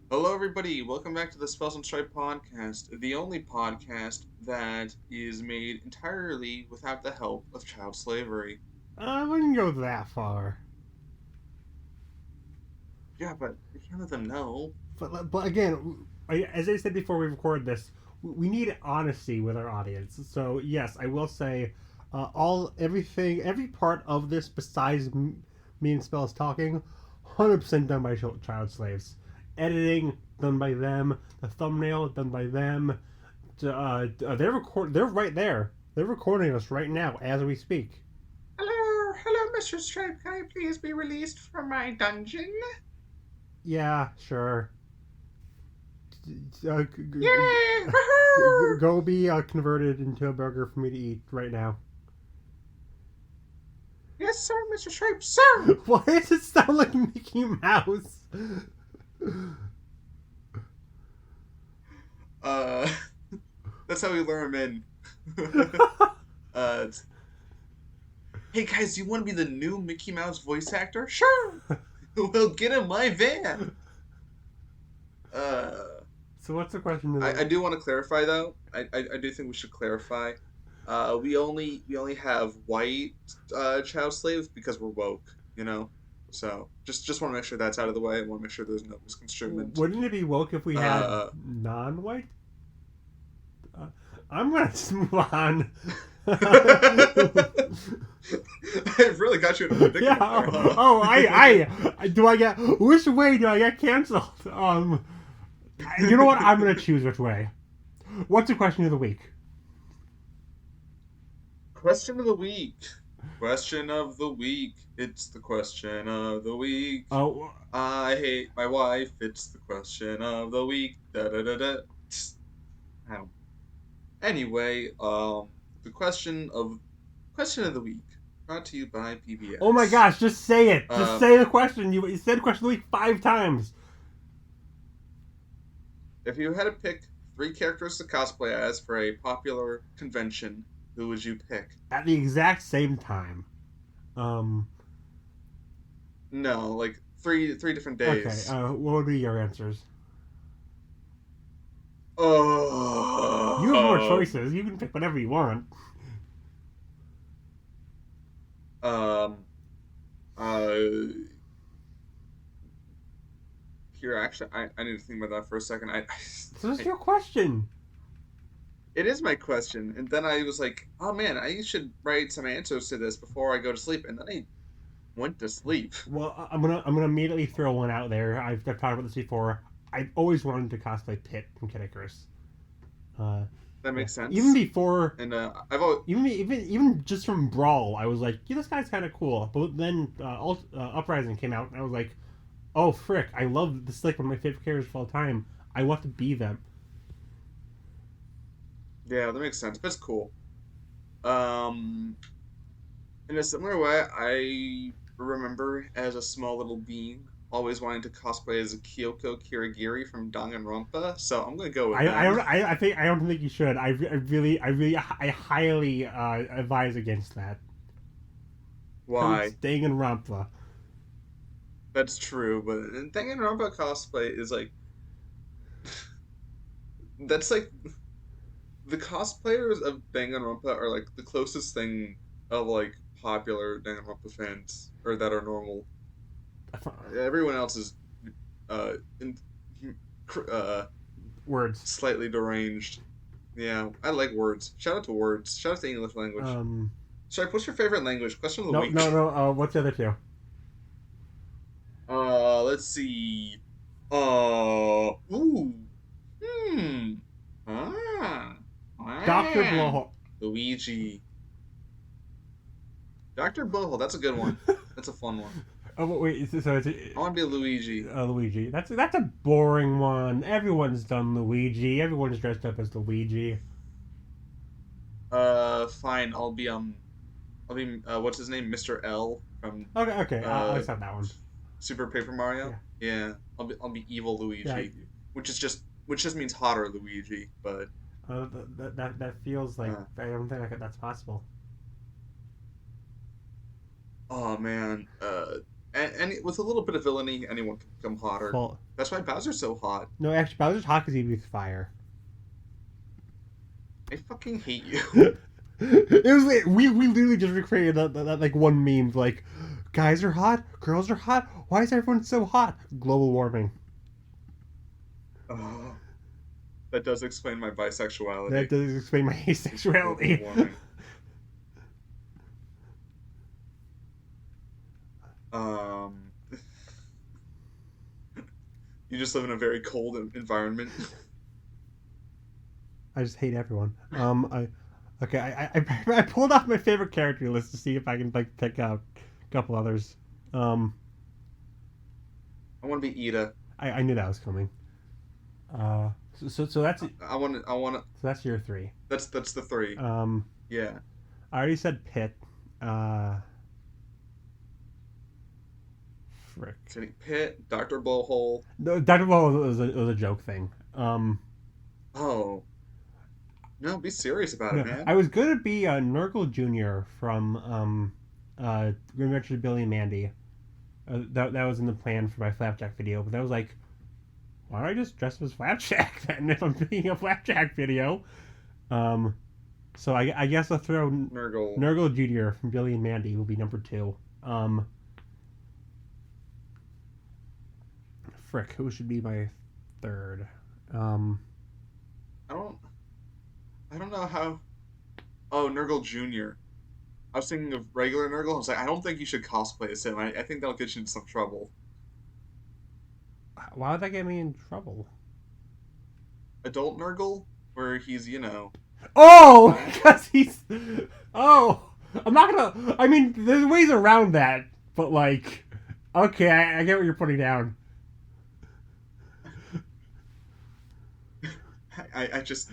Hello, everybody. Welcome back to the Spells and Stripe podcast, the only podcast that is made entirely without the help of child slavery. I wouldn't go that far. Yeah, but you can't let them know. But again, as I said before we recorded this, we need honesty with our audience. So yes, I will say, every part of this besides me and Spells talking, 100% done by child slaves. Editing done by them. The thumbnail done by them. They're right there. They're recording us right now as we speak. Hello, Mr. Stripe. Can I please be released from my dungeon? Yeah, sure. Uh, Yay! go be converted into a burger for me to eat right now. Yes, sir, Mr. Stripe, sir. Why does it sound like Mickey Mouse? Uh, that's how we lure him in. uh, hey guys, you want to be the new Mickey Mouse voice actor? Sure. We'll get in my van. Uh. So what's the question? I do want to clarify though. I do think we should clarify. We only have white child slaves because we're woke, you know. So just want to make sure that's out of the way. I want to make sure there's no misconstruement. Wouldn't it be woke if we had Uh, non-white? Uh, I'm gonna just move on. I've really got you in a predicament Yeah. there, huh? Do I get which way do I get canceled? You know what? I'm gonna choose which way. What's the question of the week? Question of the week. Question of the week. It's the question of the week. Oh, I hate my wife. It's the question of the week. Da da da da. I don't. Anyway, the question of the week, brought to you by PBS. oh my gosh! Just say it. Just Uh, say the question. You said question of the week 5 times. if you had to pick 3 characters to cosplay as for a popular convention, who would you pick? At the exact same time. Um. No, like three different Okay. days. What would be your answers? You have more Oh. choices. You can pick whatever you want. Um. Uh. Here, actually, I need to think about that for a second. So this is I your question. It is my question. And then I was like, oh man, I should write some answers to this before I go to sleep. And then I went to sleep. Well, I'm gonna immediately throw one out there. I've talked about this before. I've always wanted to cosplay Pit from Kid Icarus. Uh, That yeah. makes Even sense. before, And I've always, even just from Brawl, I was like, yeah, this guy's kind of cool. But then Uprising came out, and I was like, oh frick, I love this. Is like one of my favorite characters of all time. I want to be them. yeah, that makes sense. But it's cool. Um, in a similar way, I remember as a small little being always wanting to cosplay as a Kyoko Kirigiri from Danganronpa. So I'm gonna go with them. I don't think you should. I highly advise against that. Why? Staying in Rampla. That's true, but Danganronpa cosplay is like that's like the cosplayers of Danganronpa are like the closest thing of like popular Danganronpa fans or that are normal. Everyone else is uh in, uh Words. slightly deranged. Yeah, I like words. Shout out to words. Shout out to English language. Um. Sorry, what's your favorite language? Question of the No, week. no, no. What's the other two? Let's see. Ooh. Hmm. Ah. Doctor Ah. Blowhole. Luigi. Dr. Blowhole, that's a good one. That's a fun one. Oh wait, so it's I want to be a Luigi. Luigi. That's a boring one. Everyone's done Luigi. Everyone's dressed up as Luigi. Fine. What's his name? Mr. L from Okay, okay. I'll uh accept that one. Super Paper Mario. Yeah, Yeah. I'll be evil yeah. Luigi, which just means hotter Luigi. But That feels like uh, I don't think that's possible. oh man. and with a little bit of villainy, anyone can become hotter. Well, That's why Bowser's so hot. no, actually, Bowser's hot because he breathes fire. I fucking hate you. It was we literally just recreated that like one meme like guys are hot, girls are hot. Why is everyone so hot? Global warming. Oh, that does explain my bisexuality. That does explain my asexuality. Global warming. Um, you just live in a very cold environment. I just hate everyone. I pulled off my favorite character list to see if I can like pick out a couple others. Um, I want to be Ida. I knew that was coming. So that's I want to. so that's your three. That's the three. Yeah. I already said Pit. Frick. City Pit, Dr. Blowhole. No, Dr. Ball was a joke thing. Oh. No, be serious about it, man. I was gonna be Nurgle Jr. from Grim Adventures of Billy and Mandy. That was in the plan for my Flapjack video, but that was like, why don't I just dress as Flapjack then if I'm making a Flapjack video? So I guess I'll throw Nurgle Jr. from Billy and Mandy will be number 2. Frick, who should be my third? I don't know how. Oh, Nurgle Jr. I was thinking of regular Nurgle. I was like, I don't think you should cosplay as him. I think that'll get you into some trouble. Why would that get me in trouble? Adult Nurgle, where he's, Oh, because he's. Oh, I'm not gonna. I mean, there's ways around that, but like, okay, I get what you're putting down. I just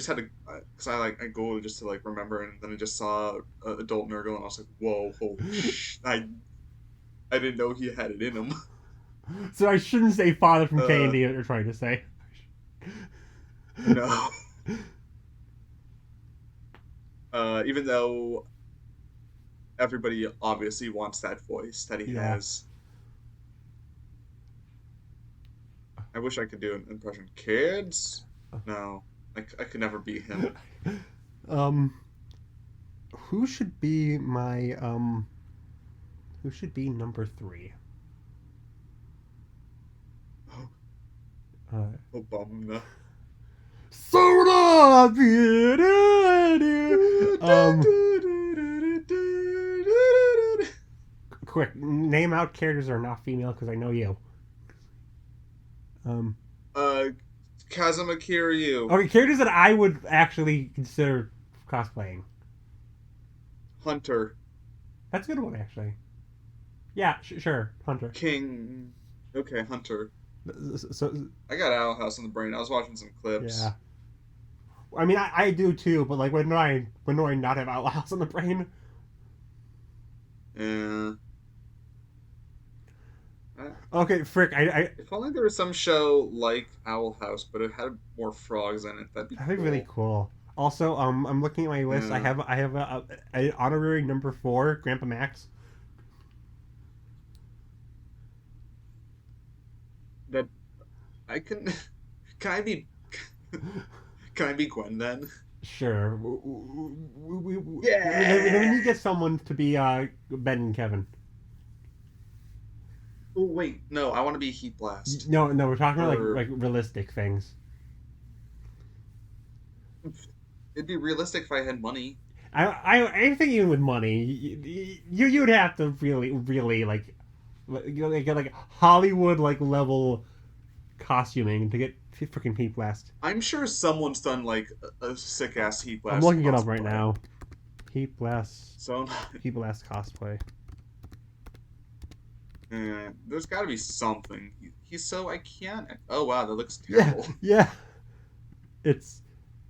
had to, because I googled just to like remember, and then I just saw adult Nurgle, and I was like, whoa, holy sh! I didn't know he had it in him. So I shouldn't say father from K&D. What you're trying to say? No. Even though everybody obviously wants that voice that he has. I wish I could do an impression. Kids? No. I could never be him. Who should be my who should be number 3? Obama. Soda! Quick, name out characters that are not female because I know you. Kazuma Kiryu. Okay, characters that I would actually consider cosplaying. Hunter. That's a good one, actually. Yeah, sure, Hunter. King. Okay, Hunter. So I got Owl House in the brain. I was watching some clips. Yeah. I mean, I do too, but like, when do I not have Owl House in the brain? Yeah. Okay, frick. If only there was some show like Owl House, but it had more frogs in it. That'd be cool. Really cool. Also, I'm looking at my list. Yeah. I have a honorary number 4, Grandpa Max. That I can. Can I be? Can I be Gwen then? Sure. Yeah. We need to get someone to be Ben and Kevin. Oh wait, no, I want to be Heat Blast. No, we're talking about like realistic things. It'd be realistic if I had money. I think even with money, you'd have to really like Hollywood like level costuming to get freaking Heat Blast. I'm sure someone's done like a sick ass Heat Blast. I'm looking it up right now. Heat Blast. So Heat Blast cosplay. There's got to be something. He's so iconic. Oh wow, that looks terrible. Yeah. It's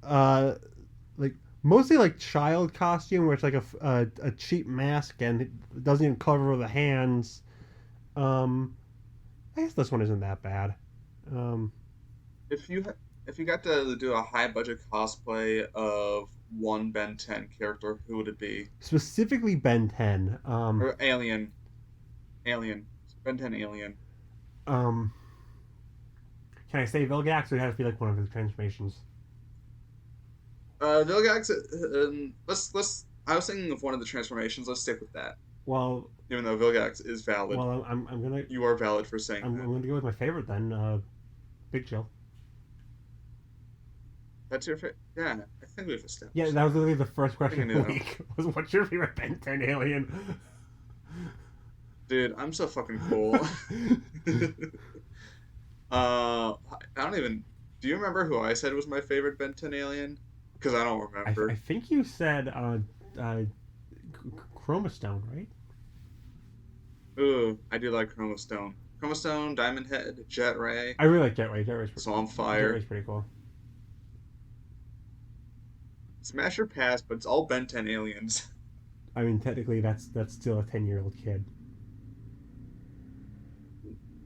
like mostly like child costume, where it's like a cheap mask and it doesn't even cover the hands. I guess this one isn't that bad. If if you got to do a high budget cosplay of one Ben 10 character, who would it be? Specifically Ben 10. Or Alien. Alien. Ben 10 Alien. Um, can I say Vilgax, or it has to be like one of his transformations? Vilgax, let's I was thinking of one of the transformations. Let's stick with that. Well, Even though Vilgax is valid. well, I'm gonna You are valid for saying I'm that. gonna go with my favorite then. Big Chill. That's your favorite? Yeah, I think we've established. Yeah, that was literally the first I question knew of the week. Was what's your favorite Ben 10 alien? Dude, I'm so fucking cool. I don't even. Do you remember who I said was my favorite Ben 10 alien? Because I don't remember. I think you said Chromastone, right? Ooh, I do like Chromastone. Chromastone, Diamond Head, Jet Ray, I really like Jet Ray. Jet Ray's Jet Fire. Ray's pretty cool. Smash or pass, but it's all Ben 10 aliens. I mean, technically, that's still a 10-year-old kid.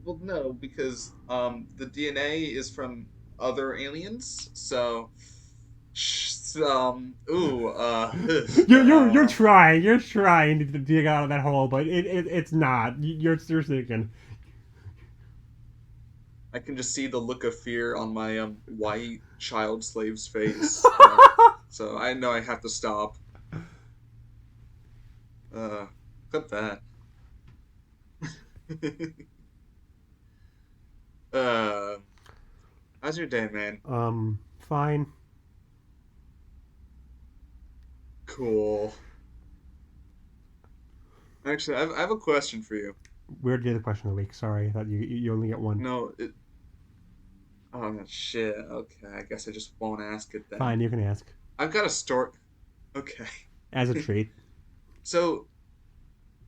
Well, no, because the DNA is from other aliens, so You're trying to dig out of that hole, but it's not. You're thinking. I can just see the look of fear on my white child slave's face. So I know I have to stop. Clip that. uh, how's your day, man? Fine. Cool. Actually, I have a question for you. Weird the question of the week. Sorry, I thought you only get one. No, oh shit. Okay, I guess I just won't ask it then. Fine, you can ask. I've got a story. Okay. As a treat. So,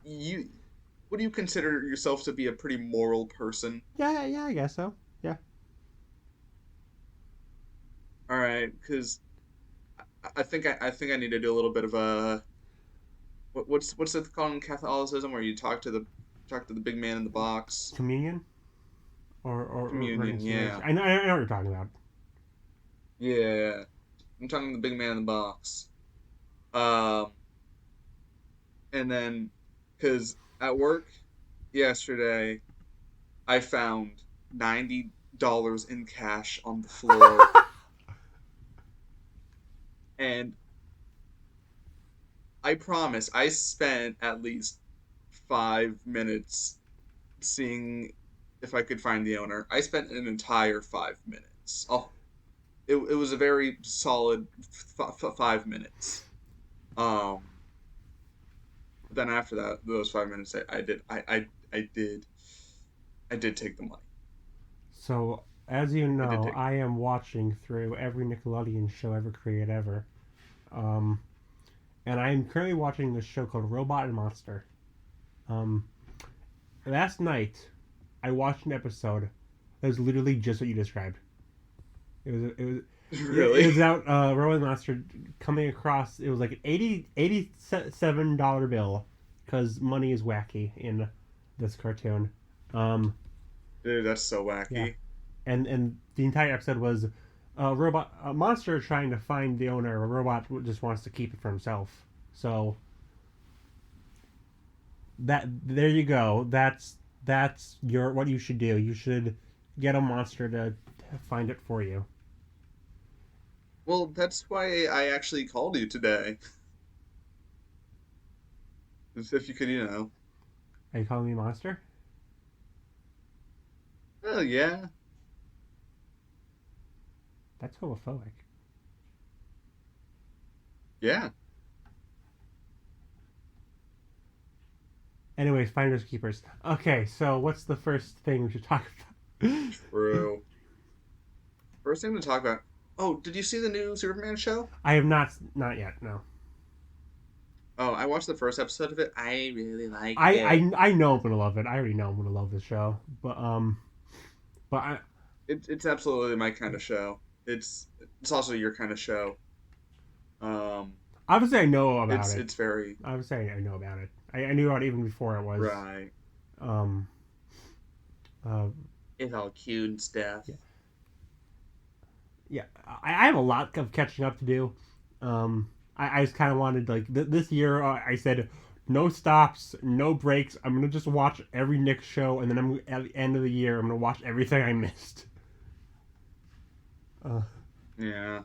would you consider yourself to be a pretty moral person? Yeah, I guess so. Yeah. All right, because I think I need to do a little bit of a what's it called in Catholicism where you talk to the big man in the box. Communion. Or Communion, yeah. I know what you're talking about. Yeah, I'm talking to the big man in the box. Um, and then, because at work yesterday, I found $90 in cash on the floor. And I promise, I spent at least 5 minutes seeing if I could find the owner. I spent an entire 5 minutes. Oh, it was a very solid 5 minutes. Then after that, those 5 minutes, I did take the money. So, as you know, I am watching through every Nickelodeon show ever created ever. And I am currently watching this show called Robot and Monster. Last night, I watched an episode that was literally just what you described. It was Really? It was out Robot and Monster coming across. It was like an $87 bill because money is wacky in this cartoon. Dude, that's so wacky. Yeah. And the entire episode was a monster trying to find the owner. A robot just wants to keep it for himself. So there you go. That's what you should do. You should get a monster to find it for you. Well, that's why I actually called you today. If you could, Are you calling me monster? Oh, yeah. That's homophobic. Yeah. Anyways, finders keepers. Okay, so what's the first thing we should talk about? True. First thing to talk about. Oh, did you see the new Superman show? I have not yet. No. Oh, I watched the first episode of it. I really like it. I know I'm gonna love it. I already know I'm gonna love this show. But it's absolutely my kind of show. It's also your kind of show. Obviously, I know about it. It's very. Obviously, I know about it. I knew about it even before it was. Right. It's all cute and stuff. Yeah. Yeah, I have a lot of catching up to do. I just kind of wanted like this year. I said no stops, no breaks. I'm gonna just watch every Nick show, and then I'm at the end of the year. I'm gonna watch everything I missed. Yeah.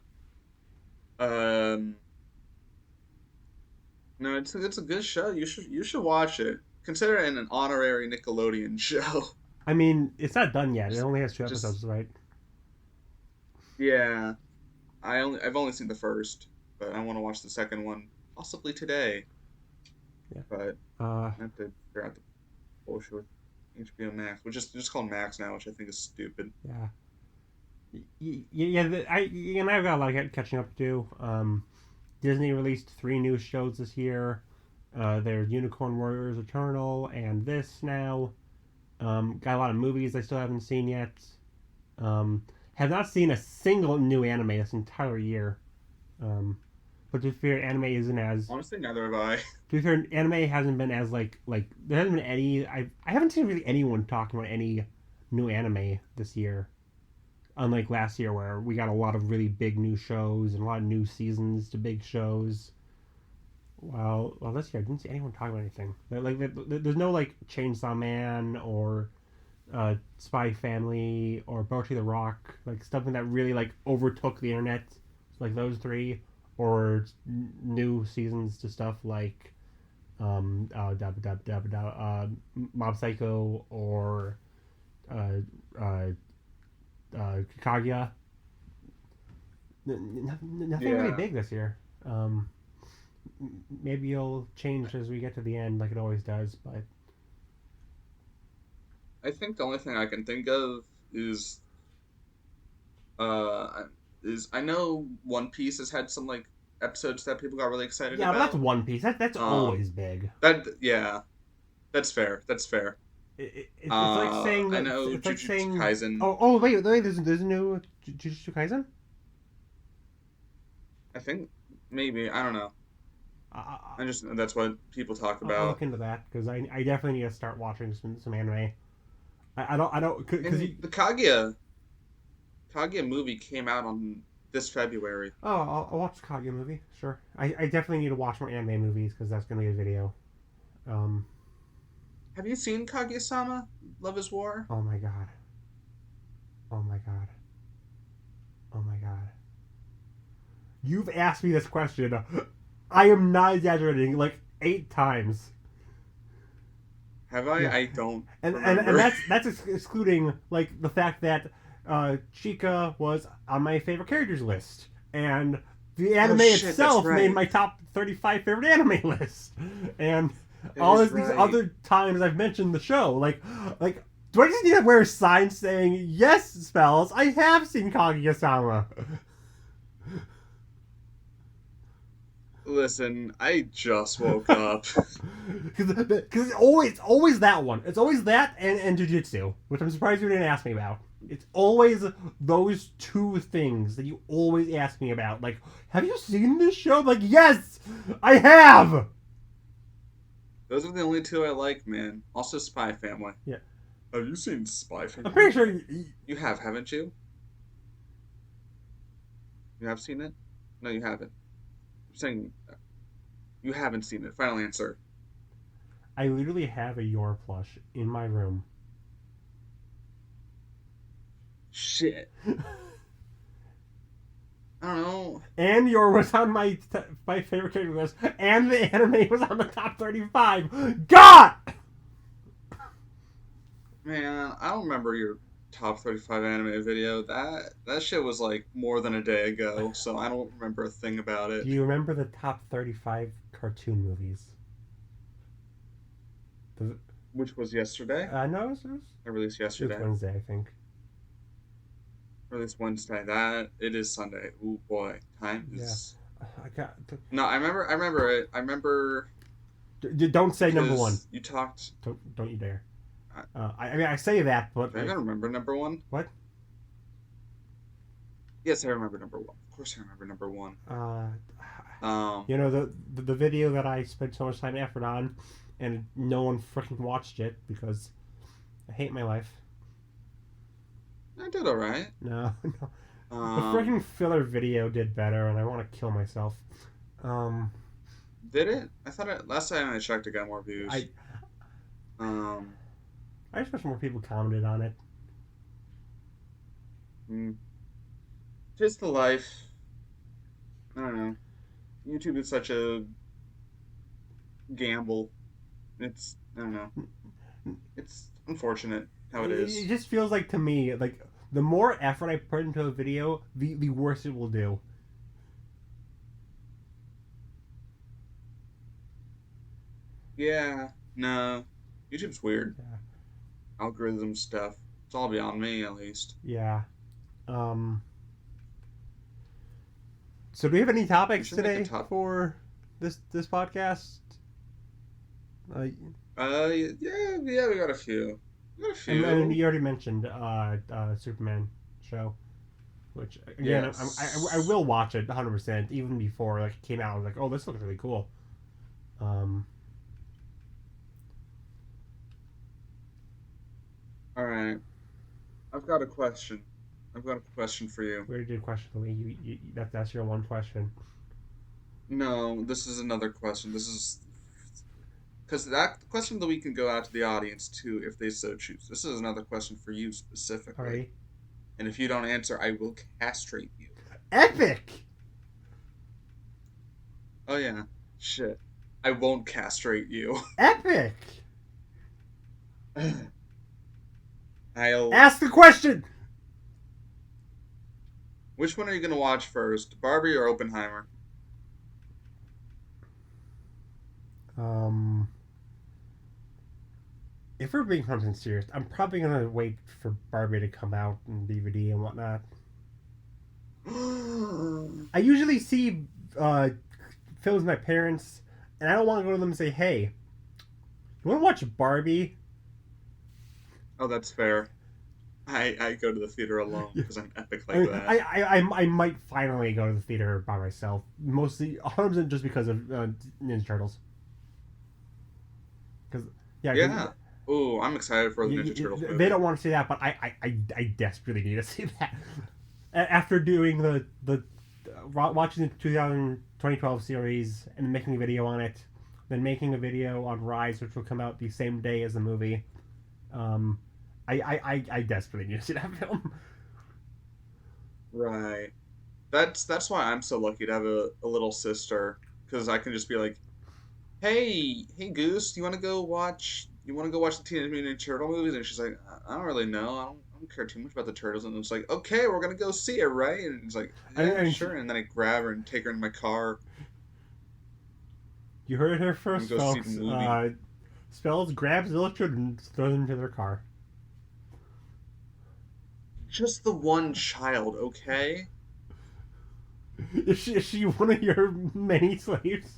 Um. No, it's a good show. You should watch it. Consider it an honorary Nickelodeon show. I mean, it's not done yet. It Just only has two just episodes, right? yeah. I've only seen the first, but I want to watch the second one possibly today. Yeah. But Uh, I have to figure out the bullshit with HBO Max, which is just called Max now, which I think is stupid. yeah. Yeah, I've got a lot of catching up to do. Disney released 3 new shows this year. There's Unicorn Warriors Eternal and this now. Got a lot of movies I still haven't seen yet. Have not seen a single new anime this entire year. But to be fair, anime isn't as. Honestly, neither have I. To be fair, anime hasn't been as like there hasn't been any. I haven't seen really anyone talking about any new anime this year. Unlike last year, where we got a lot of really big new shows and a lot of new seasons to big shows. Well, this year I didn't see anyone talk about anything. There's no like Chainsaw Man or Spy Family or Poetry the Rock, like something that really like overtook the internet, like those 3, or new seasons to stuff like Mob Psycho or uh, uh, Kaguya. Nothing really Yeah. big this year. Maybe it'll change as we get to the end, like it always does. But I think the only thing I can think of uh I know One Piece has had some like episodes that people got really excited yeah, but that's about. One Piece. That's Um, always big. that yeah, that's fair. That's fair. It's like saying I know it's like Jujutsu saying. Kaisen. Wait. There's a new Jujutsu Kaisen. I think maybe I don't know. I, I just that's what people talk I'll look about. into that because I definitely need to start watching some anime. I don't because And the Kaguya movie came out on this February. I'll watch the Kaguya movie. Sure. I definitely need to watch more anime movies because that's gonna be a video. Um. Have you seen Kaguya-sama? Love is War? Oh my god. Oh my god. Oh my god. You've asked me this question. I am not exaggerating. Like 8 times. Have I? Yeah. I don't And remember. that's excluding like the fact that Chica was on my favorite characters list, and the anime shit, that's itself made right. my top 35 favorite anime list, and That all is of these right. other times I've mentioned the show, like do I just need to wear a sign saying yes, spells? I have seen Kaguya-sama. Listen, I just woke up. Because it's always that one. It's always that and Jujutsu, which I'm surprised you didn't ask me about. It's always those 2 things that you always ask me about. Like, have you seen this show? I'm like, yes, I have. Those are the only 2 I like, man. Also, Spy Family. Yeah, Have you seen Spy I'm Family? pretty sure. You have, haven't you? You have seen it? No, you haven't. I'm saying you haven't seen it. Final answer. I literally have a Yor plush in my room. Shit. I don't know. And Yor was on my favorite character list, and the anime was on the top 35. God! Man, I don't remember your top 35 anime video. That shit was like more than a day ago, so I don't remember a thing about it. Do you remember the top 35 cartoon movies? Which was yesterday? No, it was I released It was yesterday. Wednesday, I think. Released Wednesday. That it is Sunday. Ooh boy, time Yeah. is. I got. No, I remember it. I remember Don't say number one. because you talked. Don't you dare. I- I mean, I say that, but I don't remember number one. what? Yes, I remember number one. Of course, I remember number one. You know the video that I spent so much time and effort on, and no one freaking watched it because I hate my life. I did all right. No, no. The freaking filler video did better, and I want to kill myself. Did it? I thought last time I checked, it got more views. I just wish more people commented on it. Just the life. I don't know. YouTube is such a gamble. I don't know. It's unfortunate how it is. It just feels like to me, like the more effort I put into a video, the worse it will do. Yeah, no. YouTube's weird. Yeah. Algorithm stuff. It's all beyond me, at least. Yeah. So do we have any topics today for this podcast? Yeah, we got a few. And you already mentioned Superman show, which again, yes. I will watch it 100%. Even before like it came out, I was like, oh, this looks really cool. All right, I've got a question. I've got a question for you. We already did a question. That's your one question. No, this is another question. This is because that question of the week can go out to the audience too, if they so choose. This is another question for you specifically. Alright. And if you don't answer, I will castrate you. Epic! Oh yeah, shit. I won't castrate you. Epic! I'll ask the question. Which one are you gonna watch first, Barbie or Oppenheimer? If we're being 100% serious, I'm probably gonna wait for Barbie to come out in DVD and whatnot. I usually see films with my parents, and I don't want to go to them and say, "Hey, you want to watch Barbie?" Oh, that's fair. I go to the theater alone because I'm epic like that. I might finally go to the theater by myself, mostly 100% just because of Ninja Turtles. Because yeah. Oh, I'm excited for the Ninja Turtles movie. They don't want to see that, but I desperately need to see that. After doing the watching the 2012 series and making a video on it, then making a video on Rise, which will come out the same day as the movie. I desperately need to see that film. Right. That's why I'm so lucky to have a little sister, because I can just be like, hey Goose, you want to go watch the Teenage Mutant Ninja Turtle movies? And she's like, I don't really know. I don't care too much about the turtles. And it's like, okay, we're gonna go see it, right? And it's like, yeah, sure. And then I grab her and take her in my car. You heard it here first, folks. Spells grabs little children and throws them into their car. Just the one child, okay? Is she one of your many slaves?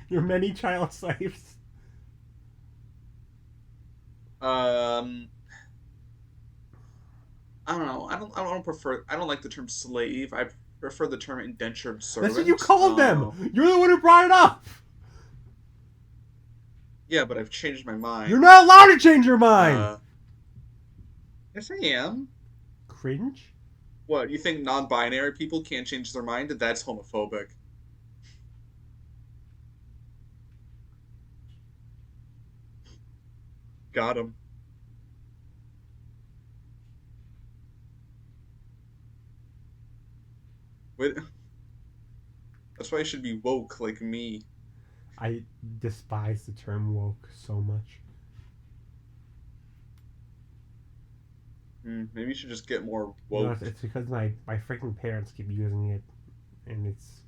Your many child slaves? I don't know. I don't like the term slave. I prefer the term indentured servant. That's what you called them. You're the one who brought it up. Yeah, but I've changed my mind. You're not allowed to change your mind. Yes, I am. Cringe? What, you think non-binary people can't change their mind? That's homophobic. Got him. Wait. That's why you should be woke like me. I despise the term woke so much. Maybe you should just get more woke. No, it's because my freaking parents keep using it, and it's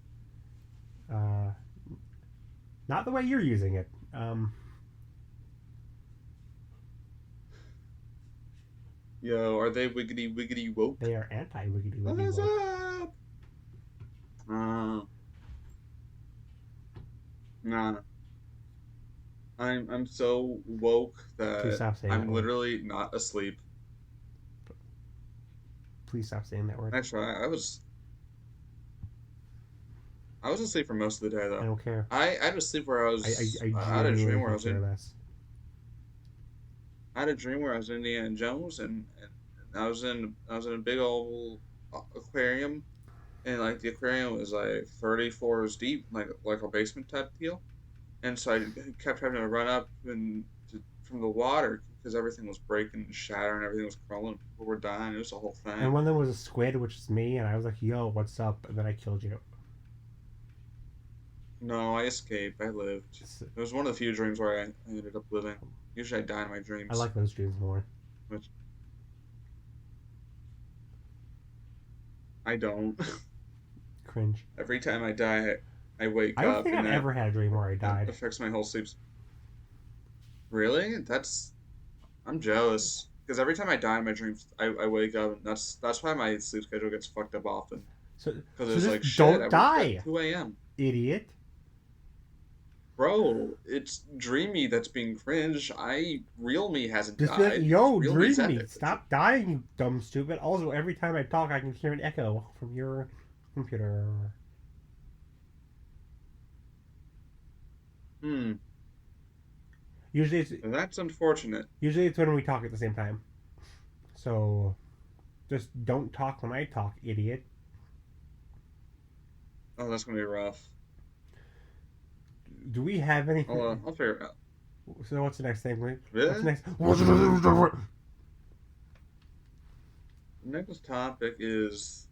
not the way you're using it. Yo, are they wiggity wiggity woke? They are anti-wiggity wiggity woke. What's up? Nah. I'm so woke that I'm literally not asleep. Please stop saying that word. Actually, I was asleep for most of the day though. I don't care. I had a sleep where I was. I had a dream where I was in. I had a dream where I was Indiana Jones and I was in a big old aquarium, and like the aquarium was like 30 floors deep, like a basement type deal. And so I kept having to run up from the water because everything was breaking and shattering, everything was crumbling, people were dying. It was a whole And thing. one of them was a squid, which is me, and I was like, "Yo, what's up?" And then I killed you. No, I escaped. I lived. It was one of the few dreams where I ended up living. Usually I die in my I dreams, like those dreams more. which I don't. Cringe. Every time I die, I wake I don't up think and I've ever had a dream where I that died. affects my whole sleep. Really? I'm jealous. Because every time I die in my dreams, I wake up, and that's why my sleep schedule gets fucked up often. So, Because so it's just like, shit, I don't woke up at die, 2 a.m. idiot. Bro, it's dreamy that's being cringe. Real me hasn't Just be like, died. "Yo, Real me's dream me. epic. Stop dying, you dumb stupid." Also, every time I talk, I can hear an echo from your computer. Hmm, Usually, it's that's unfortunate. usually it's when we talk at the same time. So, just don't talk when I talk, idiot. Oh, that's gonna be rough. Do we have anything? I'll figure it out. So, what's the next thing? What's the Really? next? The next topic is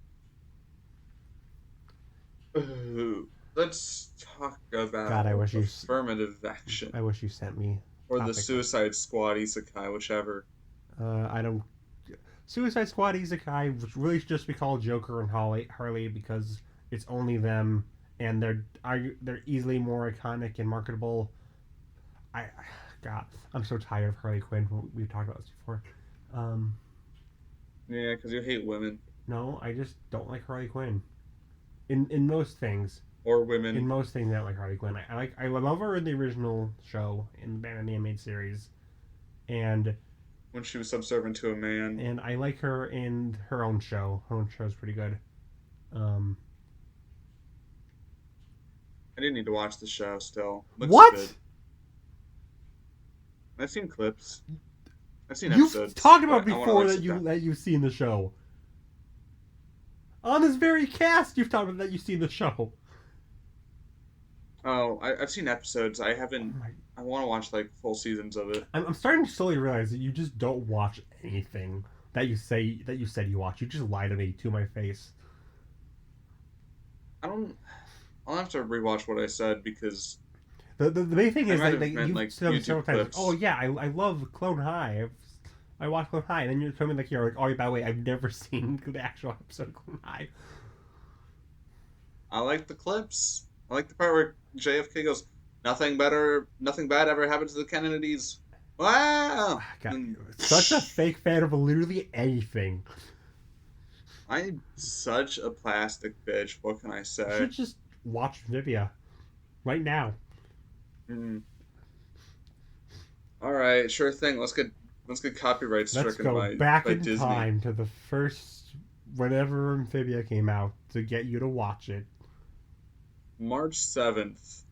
let's talk God, about affirmative I action wish you sent me or the topic. Suicide Squad isekai, whichever. I don't. Suicide Squad Isekai really should just be called Joker and Harley because it's only them, and they're easily more iconic and marketable. I, God, I'm so tired of Harley Quinn. We've talked about this before. Um, Yeah, because you hate women no, I just don't like Harley Quinn. In most things, or in women most things, I don't like Harley Quinn. I love her in the original show in the Batman the Animated Series, and when she was subservient to a man. I like her in her own show. Her own show is pretty good. Um, I didn't need to watch the show. Still looks good. what? I've seen clips. I've seen You've episodes, talked about but I want to before like sit down. that you've seen the show. On this very cast, you've talked about that you've seen the show. Oh, I've seen episodes. I Oh haven't. my! I want to watch like full seasons of it. I'm starting to slowly realize that you just don't watch anything that you said you watch. You just lie to me to my face. I don't. I'll have to rewatch what I said because The main thing I is might that have meant you've like said several YouTube times, like, clips. "Oh yeah, I love Clone High. I watch Clone High," and then you're telling me like you're like, "Oh, by the way, I've never seen the actual episode of Clone High." I like the clips. I like the part where JFK goes, "Nothing better, nothing bad ever happened to the Kennedys." Wow. God, And such a fake fan of literally anything. I'm such a plastic bitch. What can I You say? should just watch Vivia right now. Mm. All right, sure thing. Let's get copyright Let's stricken go back by in Disney. time to the first whenever Amphibia came out to get you to watch it. March 7th.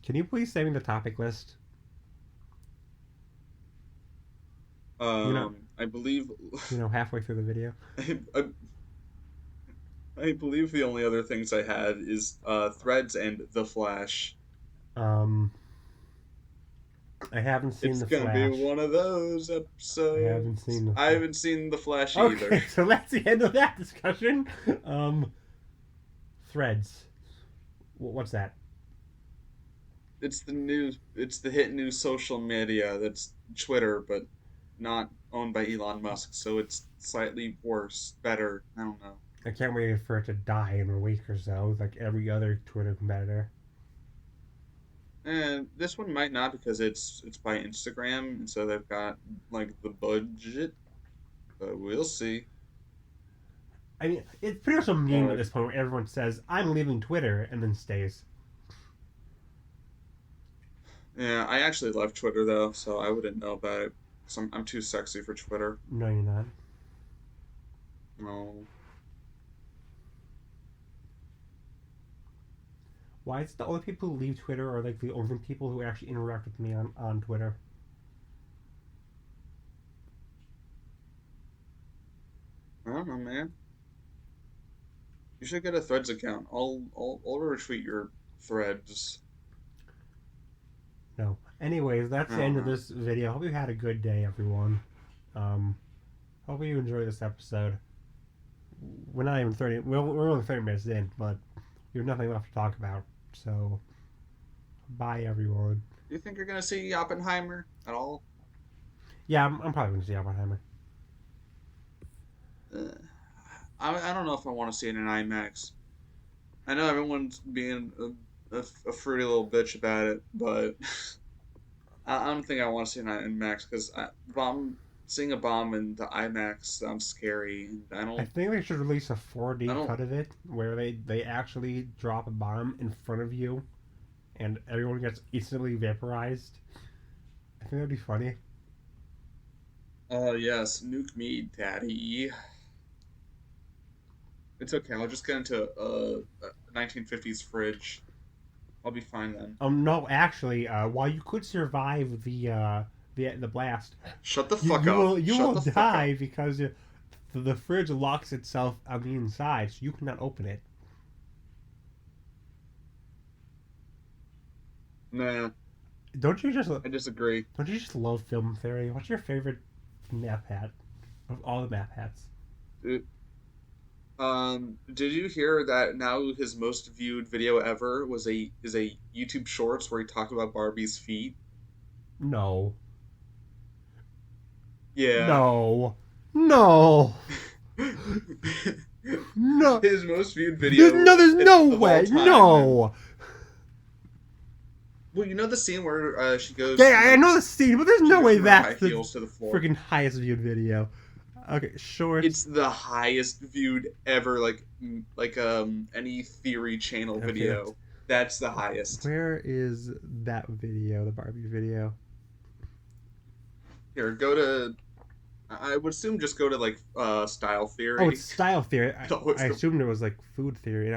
Can you please send me the topic list? You know, I believe halfway through the video. I, I, I believe the only other things I had is Threads and The Flash. Um, I haven't seen It's the gonna be Flash. one of those I haven't episodes. seen the I Flash. haven't seen The Flash either. Okay, so that's the end of that discussion. Um, Threads. What's that? It's the hit new social media that's Twitter, but not owned by Elon Musk, so it's slightly worse, better. I don't know. I can't wait for it to die in a week or so, like every other Twitter competitor. And this one might not because it's by Instagram, and so they've got like the budget, but we'll see. I mean, it's pretty much a meme at Uh, this point where everyone says, "I'm leaving Twitter," and then stays. yeah, I actually love Twitter though, so I wouldn't know about it. 'Cause I'm too sexy for Twitter. No, you're not. No. Why is it the only people who leave Twitter are like the only people who actually interact with me on Twitter? I don't know, man. You should get a Threads account. I'll retweet your threads. No. Anyways, that's the end of this video. Hope you had a good day, everyone. Hope you enjoyed this episode. We're not even 30. Well, we're only 30 minutes in, but we have nothing left to talk about. So, bye, everyone. Do you think you're gonna see Oppenheimer at all? Yeah, I'm probably gonna see Oppenheimer. I don't know if I want to see it in IMAX. I know everyone's being a fruity little bitch about it, but I don't think I want to see it in IMAX because seeing a bomb in the IMAX sounds scary. I think they should release a 4D cut of it where they actually drop a bomb in front of you, and everyone gets instantly vaporized. I think that'd be funny. Oh yes, nuke me, daddy. It's okay. I'll just get into a 1950s fridge. I'll be fine then. No, actually, while you could survive the blast, shut the fuck up. You will die because the fridge locks itself on the inside, so you cannot open it. Nah. Don't you just? I disagree. Don't you just love film theory? What's your favorite map hat of all the map hats? Did you hear that now his most viewed video ever is a YouTube Shorts where he talked about Barbie's feet? No. Yeah. No. No. No. His most viewed video. There's no way. No. Well, you know the scene where she goes. Yeah, I know the scene, but there's no way that's the freaking highest viewed video. Okay, Shorts. It's the highest viewed ever, like any theory channel video. That's the highest. Where is that video, the Barbie video? Here, go to. I would assume just go to like Style Theory. Oh, it's Style Theory. I assumed it was like Food Theory.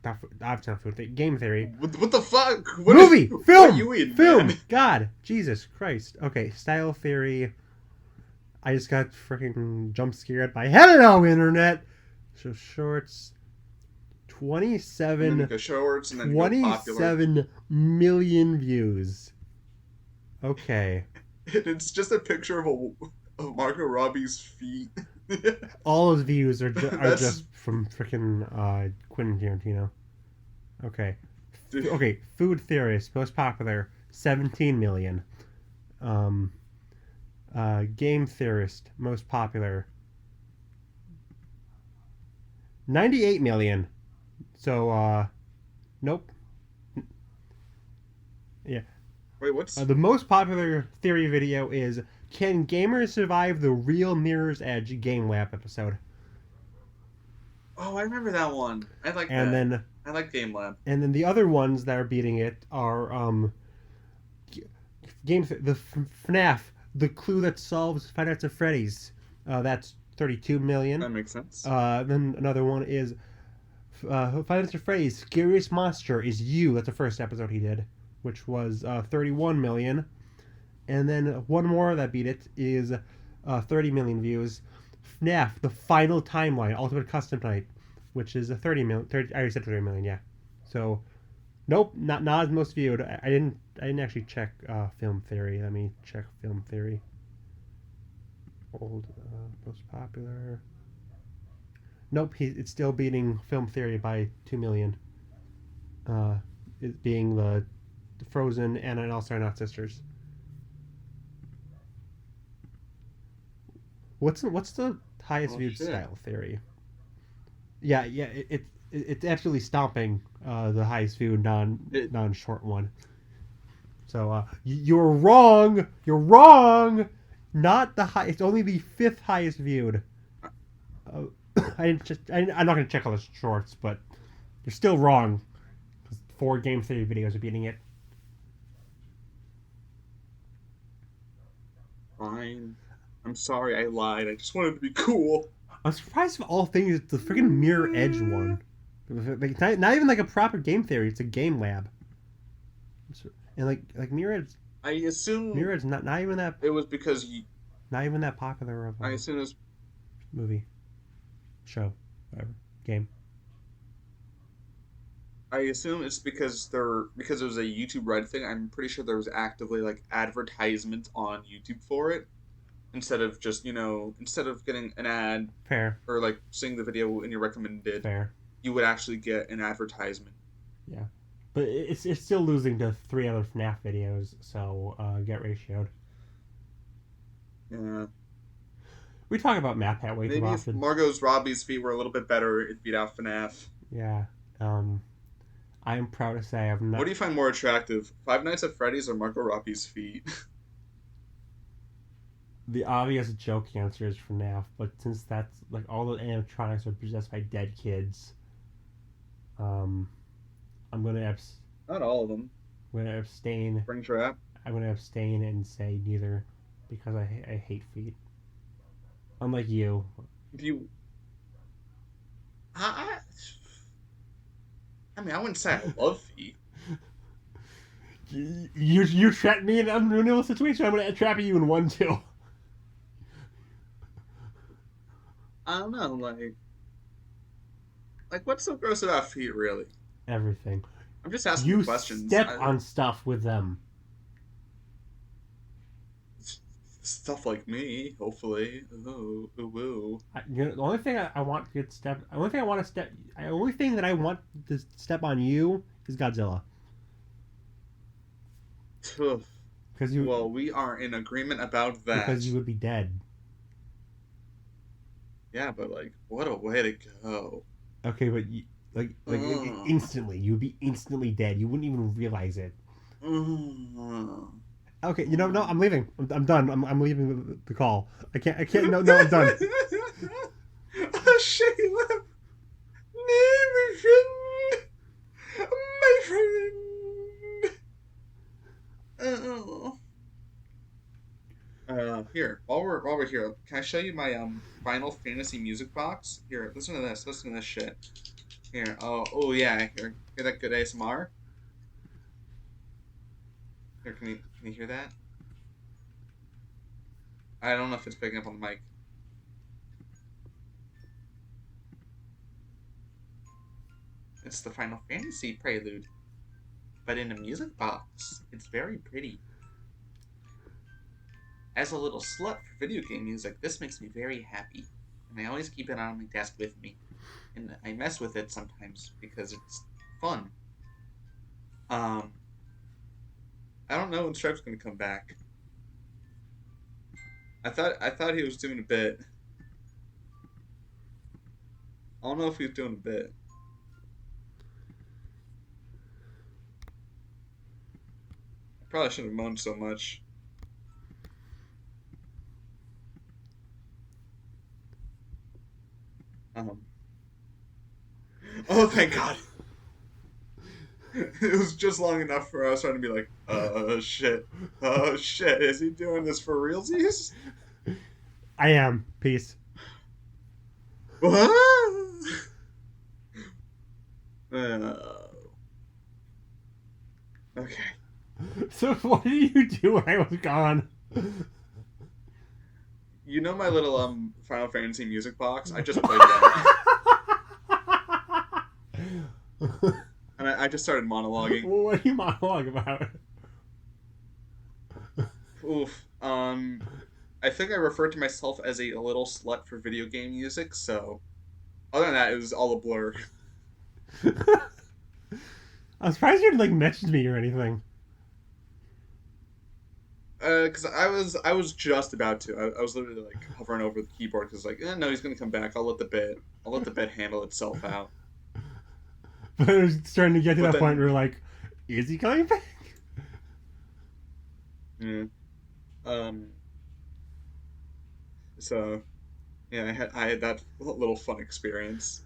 Not Food Theory. Game Theory. What the fuck? Movie, film, what are you in, film. Man? God, Jesus Christ. Okay, Style Theory. I just got freaking jump scared by hello internet. So Shorts, 27 million views. Okay. It's just a picture of Margot Robbie's feet. All those views are just from freaking Quentin Tarantino. Okay. Okay, Food Theorist, most popular, 17 million. Game Theorist, most popular, 98 million. So, nope. Yeah. Wait, what's... the most popular theory video is, can gamers survive the real Mirror's Edge Game Lab episode? Oh, I remember that one. I like and that. Then, I like Game Lab. And then the other ones that are beating it are, the FNAF, The Clue That Solves Five Nights at Freddy's. That's 32 million. That makes sense. Then another one is Five Nights at Freddy's, Scariest Monster Is You. That's the first episode he did, which was 31 million. And then one more that beat it is 30 million views. FNAF, The Final Timeline, Ultimate Custom Night, which is a 30 million. I already said 30 million, yeah. So, nope, not as most viewed. I didn't actually check Film Theory. Let me check Film Theory. Old, most popular. Nope, it's still beating Film Theory by 2 million. It being the Frozen and All Star Not Sisters. What's the highest viewed Style Theory? Yeah, it's actually stomping the highest viewed non short one. So you're wrong. You're wrong. Not the high. It's only the 5th highest viewed. I'm not gonna check all the shorts, but you're still wrong. 4 Game Theory videos are beating it. Fine. I'm sorry I lied. I just wanted to be cool. I'm surprised of all things it's the freaking Mirror Edge one. Like, not even like a proper game theory. It's a game lab. And like Mirrod's I assume not even that. it was because not even that popular of I a assume it was. movie, show, whatever, game. I assume it's because it was a YouTube Red thing. I'm pretty sure there was actively like advertisement on YouTube for it instead of just instead of getting an ad Fair. or like seeing the video in your recommended. Fair. You would actually get an advertisement. Yeah, but it's still losing to 3 other FNAF videos. So get ratioed. Yeah. We talk about MatPat way too often. Maybe if Margot Robbie's feet were a little bit better, it'd beat out FNAF. Yeah. I am proud to say I've not. What do you find more attractive, Five Nights at Freddy's or Margot Robbie's feet? The obvious joke answer is FNAF, but since that's like all the animatronics are possessed by dead kids, I'm gonna Not all of them. I'm gonna abstain. Springtrap. I'm gonna abstain and say neither because I hate feet. Unlike you. Do you? I mean, I wouldn't say I love feet. You trapped me in an unreal situation. I'm gonna trap you in one too. I don't know, like what's so gross about feet, really? Everything. I'm just asking questions. You step on stuff with them. Stuff like me, hopefully. Ooh, ooh, ooh. The only thing I want to get stepped. The only thing that I want to step on you is Godzilla. Because you. Well, we are in agreement about that. Because you would be dead. Yeah, but like, what a way to go. Okay, but instantly, you would be instantly dead. You wouldn't even realize it. Okay, no, I'm leaving. I'm done. I'm leaving the call. I can't. No, I'm done. Shayla, my friend. Here, while we're here, can I show you my Final Fantasy music box? Here, listen to this. Listen to this shit. Here. Oh yeah. Hear that good ASMR? Here, can you hear that? I don't know if it's picking up on the mic. It's the Final Fantasy prelude, but in a music box. It's very pretty. As a little slut for video game music, this makes me very happy, and I always keep it on my desk with me, and I mess with it sometimes because it's fun. I don't know when Stripe's gonna come back. I thought he was doing a bit. I don't know if he was doing a bit. I probably shouldn't have moaned so much. Oh, thank God. It was just long enough for us trying to be like, shit. Oh, shit. Is he doing this for realsies? I am. Peace. What? Okay. So what did you do when I was gone? You know my little Final Fantasy music box? I just played that. And I just started monologuing. What are you monologue about? Oof. I think I referred to myself as a little slut for video game music, so other than that, it was all a blur. I'm surprised you didn't message me or anything. Because I was just about to. I was literally hovering over the keyboard because no, he's gonna come back. I'll let the bit handle itself out. But it was starting to get to that point where you're is he coming back? Yeah. So, yeah, I had that little fun experience.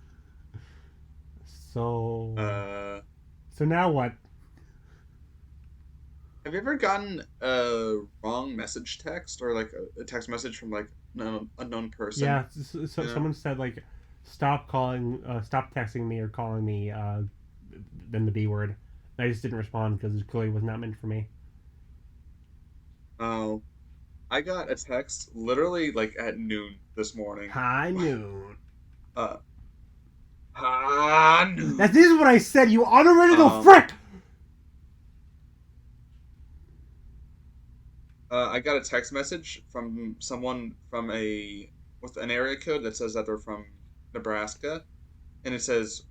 So. So now what? Have you ever gotten a wrong message text or a text message from an unknown person? Yeah. So someone said stop texting me or calling me, then the B word. And I just didn't respond because it clearly was not meant for me. Oh, I got a text literally like at noon this morning. High noon. Uh, high noon. That is what I said, you unoriginal Um, frick! I got a text message from someone from with an area code that says that they're from Nebraska, and it says,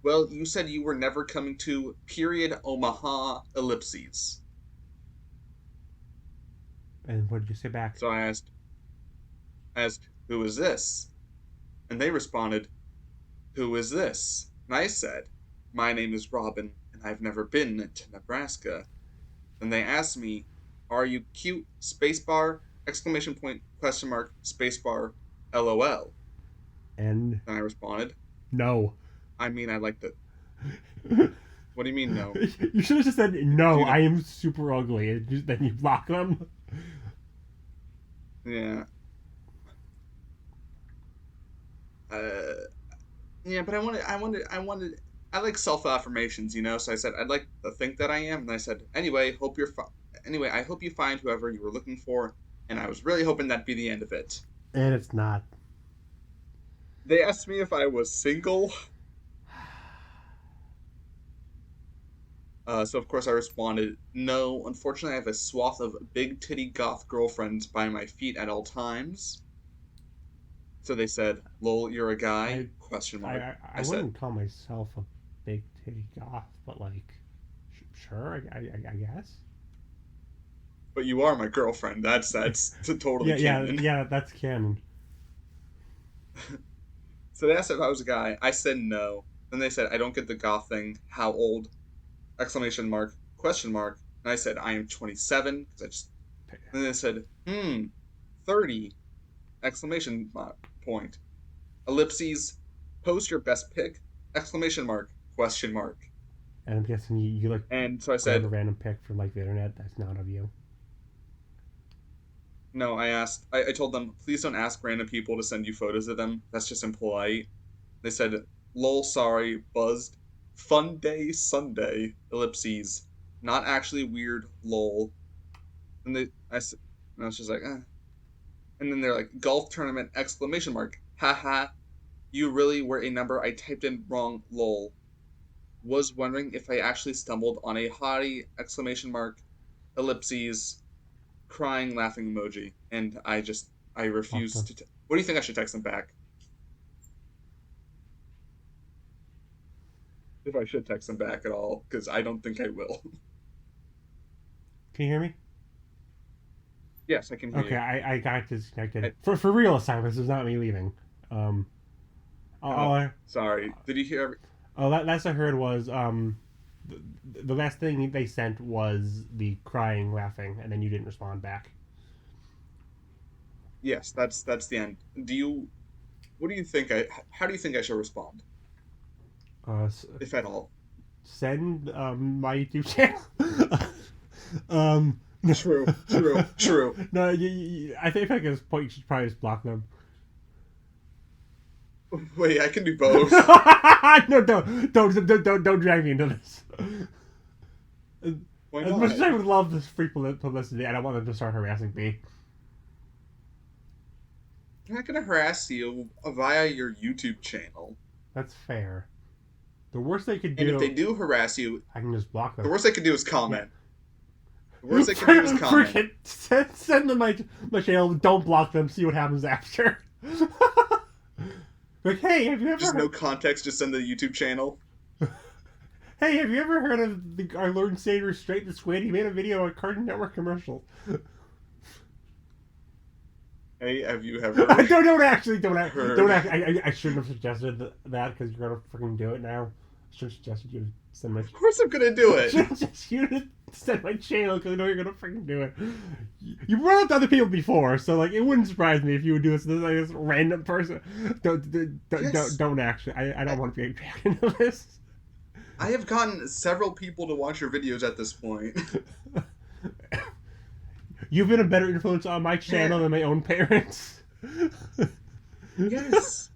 "Well, you said you were never coming to period Omaha ellipses." And what did you say back? So I asked, "Who is this?" And they responded, "Who is this?" And I said, "My name is Robin, and I've never been to Nebraska." And they asked me, "Are you cute? Spacebar, exclamation point, question mark, spacebar, LOL." And And I responded, no. "I mean, I like the." What do you mean, no? You should have just said, no, You know, I am super ugly, and then you block them. yeah. Uh, yeah, but I like self affirmations, you know. So I said I'd like to think that I am, and I said anyway, I hope you find whoever you were looking for, and I was really hoping that'd be the end of it. And it's not. They asked me if I was single, so of course I responded, "No, unfortunately, I have a swath of big titty goth girlfriends by my feet at all times." So they said, "Lol, you're a guy?" I Question I, mark. I, I I said, wouldn't call myself a big titty goth, but like, sure, I guess. "But you are my girlfriend. That's totally canon." Yeah, that's canon. So they asked if I was a guy. I said no. Then they said, "I don't get the goth thing. How old?" Exclamation mark, question mark. And I said, "I am 27." Because I just. And they said, 30. Exclamation mark, point. Ellipses. Post your best pic. Exclamation mark, question mark. And I'm guessing you like And so I grab a said, random pic from like the internet that's not of you. no, I told them, "Please don't ask random people to send you photos of them. That's just impolite." They said, "Lol, sorry, buzzed. Fun day Sunday, ellipses. Not actually weird, lol." And and I was just like, eh. And then they're like, "Golf tournament, exclamation mark. Haha, you really were a number I typed in wrong, lol. Was wondering if I actually stumbled on a hottie, exclamation mark, ellipses, crying, laughing emoji." And I refused Awesome. to. What do you think I should text them back? If I should text them back at all, because I don't think I will. Can you hear me? Yes, I can hear Okay, you. I got I, disconnected. For real this time, this is not me leaving. Um, oh, all I, sorry. Did you hear? last I heard was the last thing they sent was the crying, laughing, and then you didn't respond back. Yes, that's the end. Do you? What do you think? How do you think I should respond, if at all? Send my YouTube channel. um, no, True, true, true. no, I think at this point you should probably just block them. Wait, I can do both. No, don't drag me into this. Why As much not? as I would love this free publicity, I don't want them to start harassing me. I'm not gonna harass you via your YouTube channel. That's fair. The worst they could And if they do, do harass you, I can just block the them. worst they can do is Yeah. comment. The worst they can do is comment. Forget, send them my channel. Don't block them. See what happens after. Like, hey, have you ever Just heard, no context. Just send the YouTube channel. hey, have you ever heard of our Lord and Savior Straight the Squid? He made a video on Cartoon Network commercials. Hey, have you ever? Don't actually don't Heard. I shouldn't have suggested that because you're gonna freaking do it now. I should have suggested you to send my. Of course, I'm gonna do I it. should have suggested you to send my channel because I know you're gonna freaking do it. You brought up to other people before, so like it wouldn't surprise me if you would do this to this random person. Yes. Don't actually. I don't want to be dragged into this. I have gotten several people to watch your videos at this point. You've been a better influence on my channel than my own parents. Yes.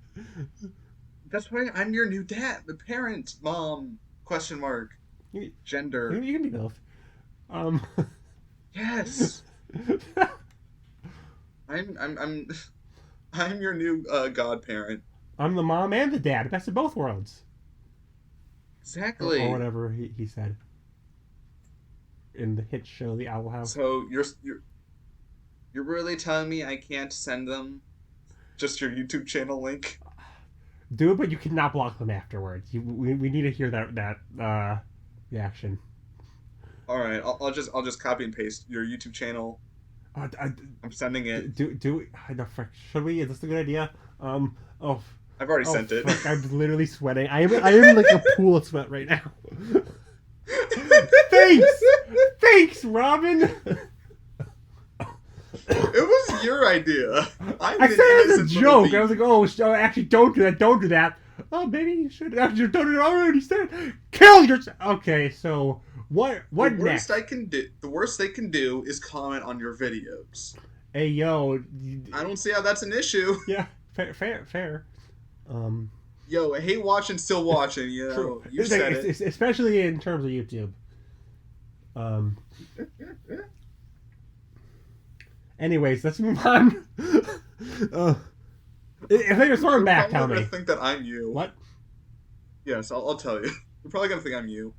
That's why I'm your new dad, the parent, mom, question mark, You, gender. you can be both. Um, Yes. I'm I'm your new godparent. I'm the mom and the dad, best of both worlds, or Exactly. whatever he said in the hit show The Owl House. So you're really telling me I can't send them just your YouTube channel link? Do it, but you cannot block them afterwards. We need to hear that reaction. All right, I'll just copy and paste your YouTube channel. Uh, I'm sending it. do no, frick, should we? Is this a good idea? Oh, I've already oh, sent it. frick, I'm literally sweating. I am like a pool of sweat right now. Thanks, Robin. It was your idea. I said it as a joke. I was like, oh, actually, don't do that. Don't do that. Oh, maybe you should. Actually, don't. Already said. Kill yourself. Okay, so what next? The worst they can do is comment on your videos. Hey, yo. I don't see how that's an issue. Yeah, fair. Yo, I hate watching, still watching. You know, True. you said it. Especially in terms of YouTube. Anyways, let's move on. If they respond back, tell me. They're gonna think that I'm you. What? Yes, I'll tell you. You're probably gonna think I'm you.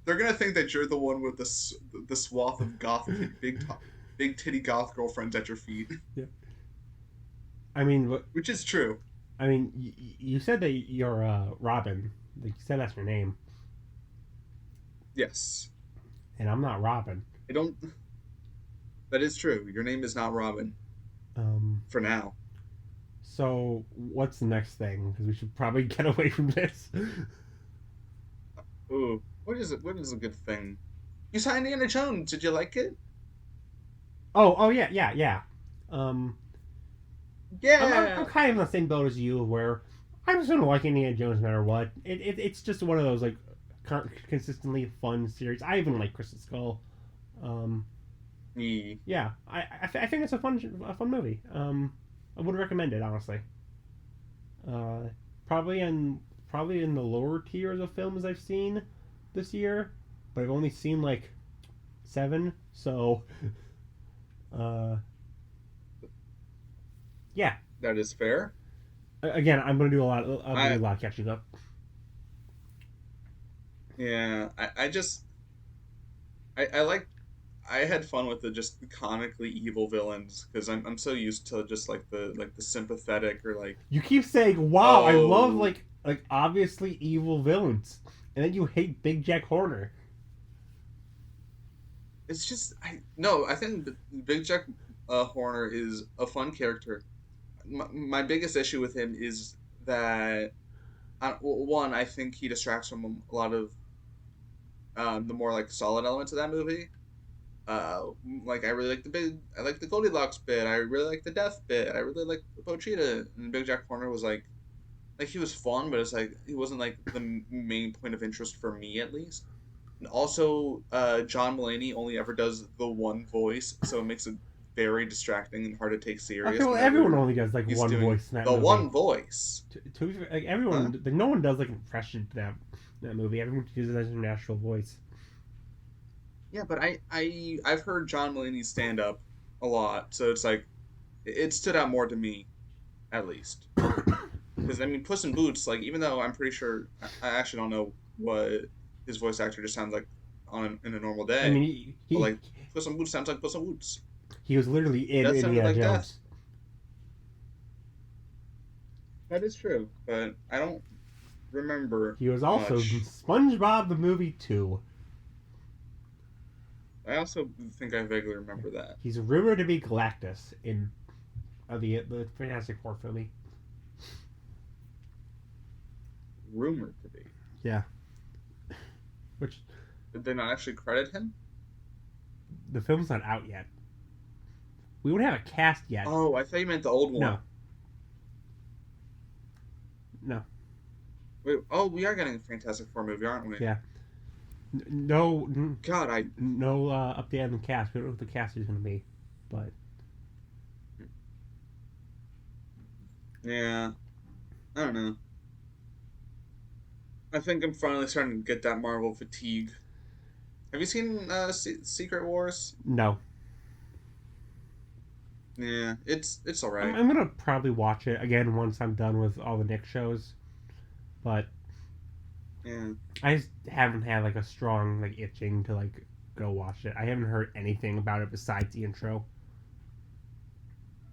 They're gonna think that you're the one with the swath of goth, big titty goth girlfriends at your feet. Yeah. I mean, which is true. I mean, you said that you're Robin. Like, you said that's your name. Yes. And I'm not Robin. I don't. That is true. Your name is not Robin. For now. So what's the next thing? Because we should probably get away from this. Ooh, what is it? What is a good thing? You saw Indiana Jones. Did you like it? Oh yeah. Yeah. I'm kind of in the same boat as you, where I'm just gonna like Indiana Jones no matter what. It's just one of those like consistently fun series. I even like Crystal Skull. Yeah, I think it's a fun movie. I would recommend it, honestly. Probably in the lower tiers of films I've seen this year, but I've only seen like 7. So, yeah, that is fair. Again, I'm gonna do a lot of catching up. Yeah, I had fun with the just comically evil villains because I'm so used to just like the sympathetic or like. You keep saying, "Wow, I love like obviously evil villains," and then you hate Big Jack Horner. It's just I think Big Jack Horner is a fun character. My biggest issue with him is that one, I think he distracts from a lot of the more like solid elements of that movie. Like I really like I like the Goldilocks bit. I really like the death bit. I really like the Pochita. And Big Jack Horner was like he was fun, but it's like he wasn't like the main point of interest for me at least. And also, John Mulaney only ever does the one voice, so it makes it very distracting and hard to take serious. Okay, well, everyone only does like one voice in that movie. The one voice. Like everyone, like, no one does like an impression to that movie. Everyone uses it as their natural voice. Yeah, but I've heard John Mulaney stand up a lot, so it's like it stood out more to me, at least. Because I mean, Puss in Boots, like even though I'm pretty sure I actually don't know what his voice actor just sounds like in a normal day. I mean, but like Puss in Boots sounds like Puss in Boots. He was literally in Indiana like Jones. That is true, but I don't remember. He was also in SpongeBob the movie too. I also think I vaguely remember that. He's rumored to be Galactus in the Fantastic Four movie. Rumored to be. Yeah. Which did they not actually credit him? The film's not out yet. We don't have a cast yet. Oh, I thought you meant the old one. No. Wait, we are getting a Fantastic Four movie, aren't we? Yeah. No. God, no update on the cast. We don't know what the cast is going to be, but Yeah, I don't know. I think I'm finally starting to get that Marvel fatigue. Have you seen Secret Wars? No, Yeah, it's all right. I'm gonna probably watch it again once I'm done with all the Nick shows, but Yeah, I just haven't had like a strong like itching to like go watch it. I haven't heard anything about it besides the intro.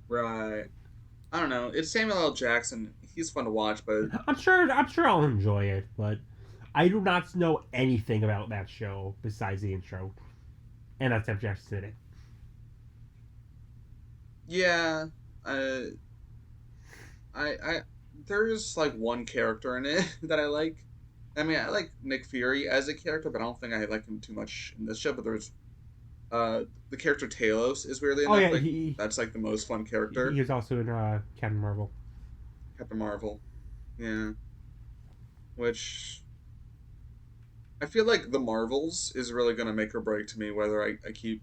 right. I don't know. It's Samuel L. Jackson. He's fun to watch, but I'm sure I'll enjoy it, but I do not know anything about that show besides the intro, and that's Sam Jackson in it. yeah, uh, I there's like one character in it that I like. I mean, I like Nick Fury as a character, but I don't think I like him too much in this show. But there's the character Talos is weirdly Oh enough yeah, like that's like the most fun he character. was also in Captain Marvel. Captain Marvel, yeah. Which I feel like the Marvels is really gonna make or break to me whether I keep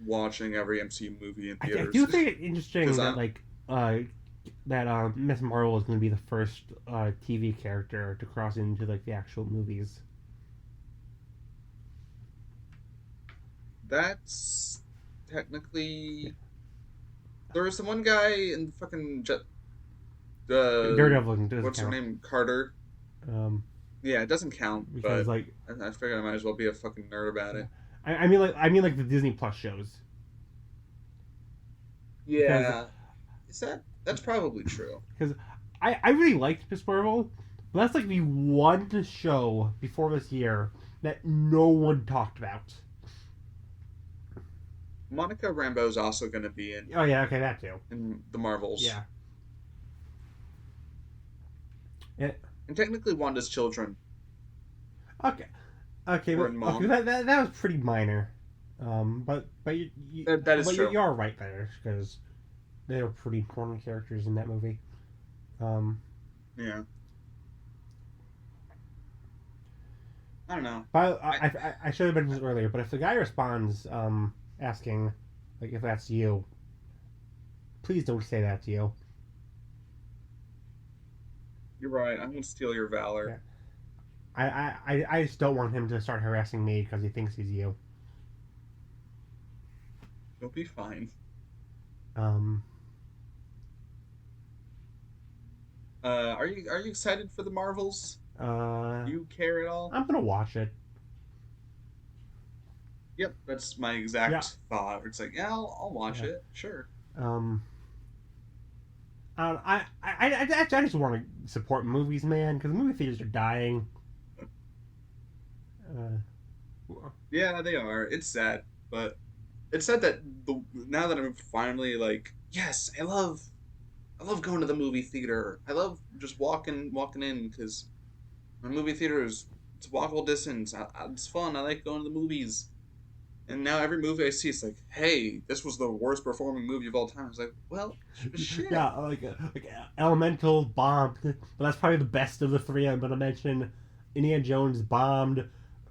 watching every MCU movie in I theaters. do think it's interesting Because that I like Miss Marvel is going to be the first TV character to cross into like the actual movies. that's technically there was the one guy in fucking Daredevil doesn't what's her count name, Carter. um, Yeah, it doesn't count, because but like I figured I might as well be a fucking nerd about yeah. it. I mean like the Disney Plus shows because Yeah, is that's probably true. because I really liked Miss Marvel, but that's like the one show before this year that no one talked about. Monica Rambeau is also going to be Oh yeah, okay, that too. in the Marvels, Yeah. Yeah. and technically Wanda's children Okay. Okay, were but, in okay, Mom. that was pretty minor. But That is true. you are right there because they were pretty important characters in that movie. Um, Yeah, I don't know. but I I should have mentioned this earlier. But if the guy responds, asking like if that's you, please don't say that to you. You're right. I'm gonna steal your valor. Yeah. I just don't want him to start harassing me because he thinks he's you. You'll be fine. Um, Are you excited for the Marvels? uh, Do you care at all? I'm gonna watch it. Yep, that's my Yeah. exact thought. It's like, yeah, I'll watch Yeah. it. Sure. Um, I just want to support movies, man, because movie theaters are dying. Uh, Yeah, they are. It's sad, but it's sad that the now that I'm finally like, yes, I love going to the movie theater. I love just walking in because my movie theater is it's walkable distance. It's fun. I like going to the movies. And now every movie I see, it's like, hey, this was the worst performing movie of all time. It's like, well, shit. yeah, like Elemental bombed, but that's probably the best of the three. I'm gonna mention Indiana Jones bombed,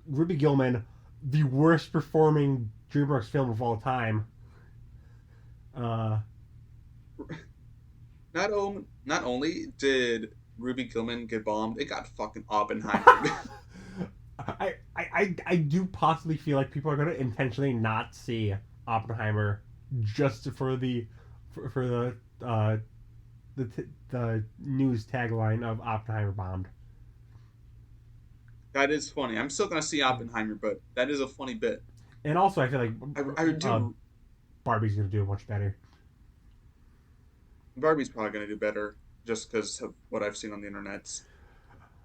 Ruby Gillman, the worst performing DreamWorks film of all time. Uh, Not only did Ruby Gillman get bombed, it got fucking Oppenheimer. I do possibly feel like people are going to intentionally not see Oppenheimer just for for the news tagline of Oppenheimer bombed. That is funny. I'm still gonna see Oppenheimer, but that is a funny bit. And also, I feel like I uh, do. Barbie's going to do much better. Barbie's probably gonna do better just because of what I've seen on the internet.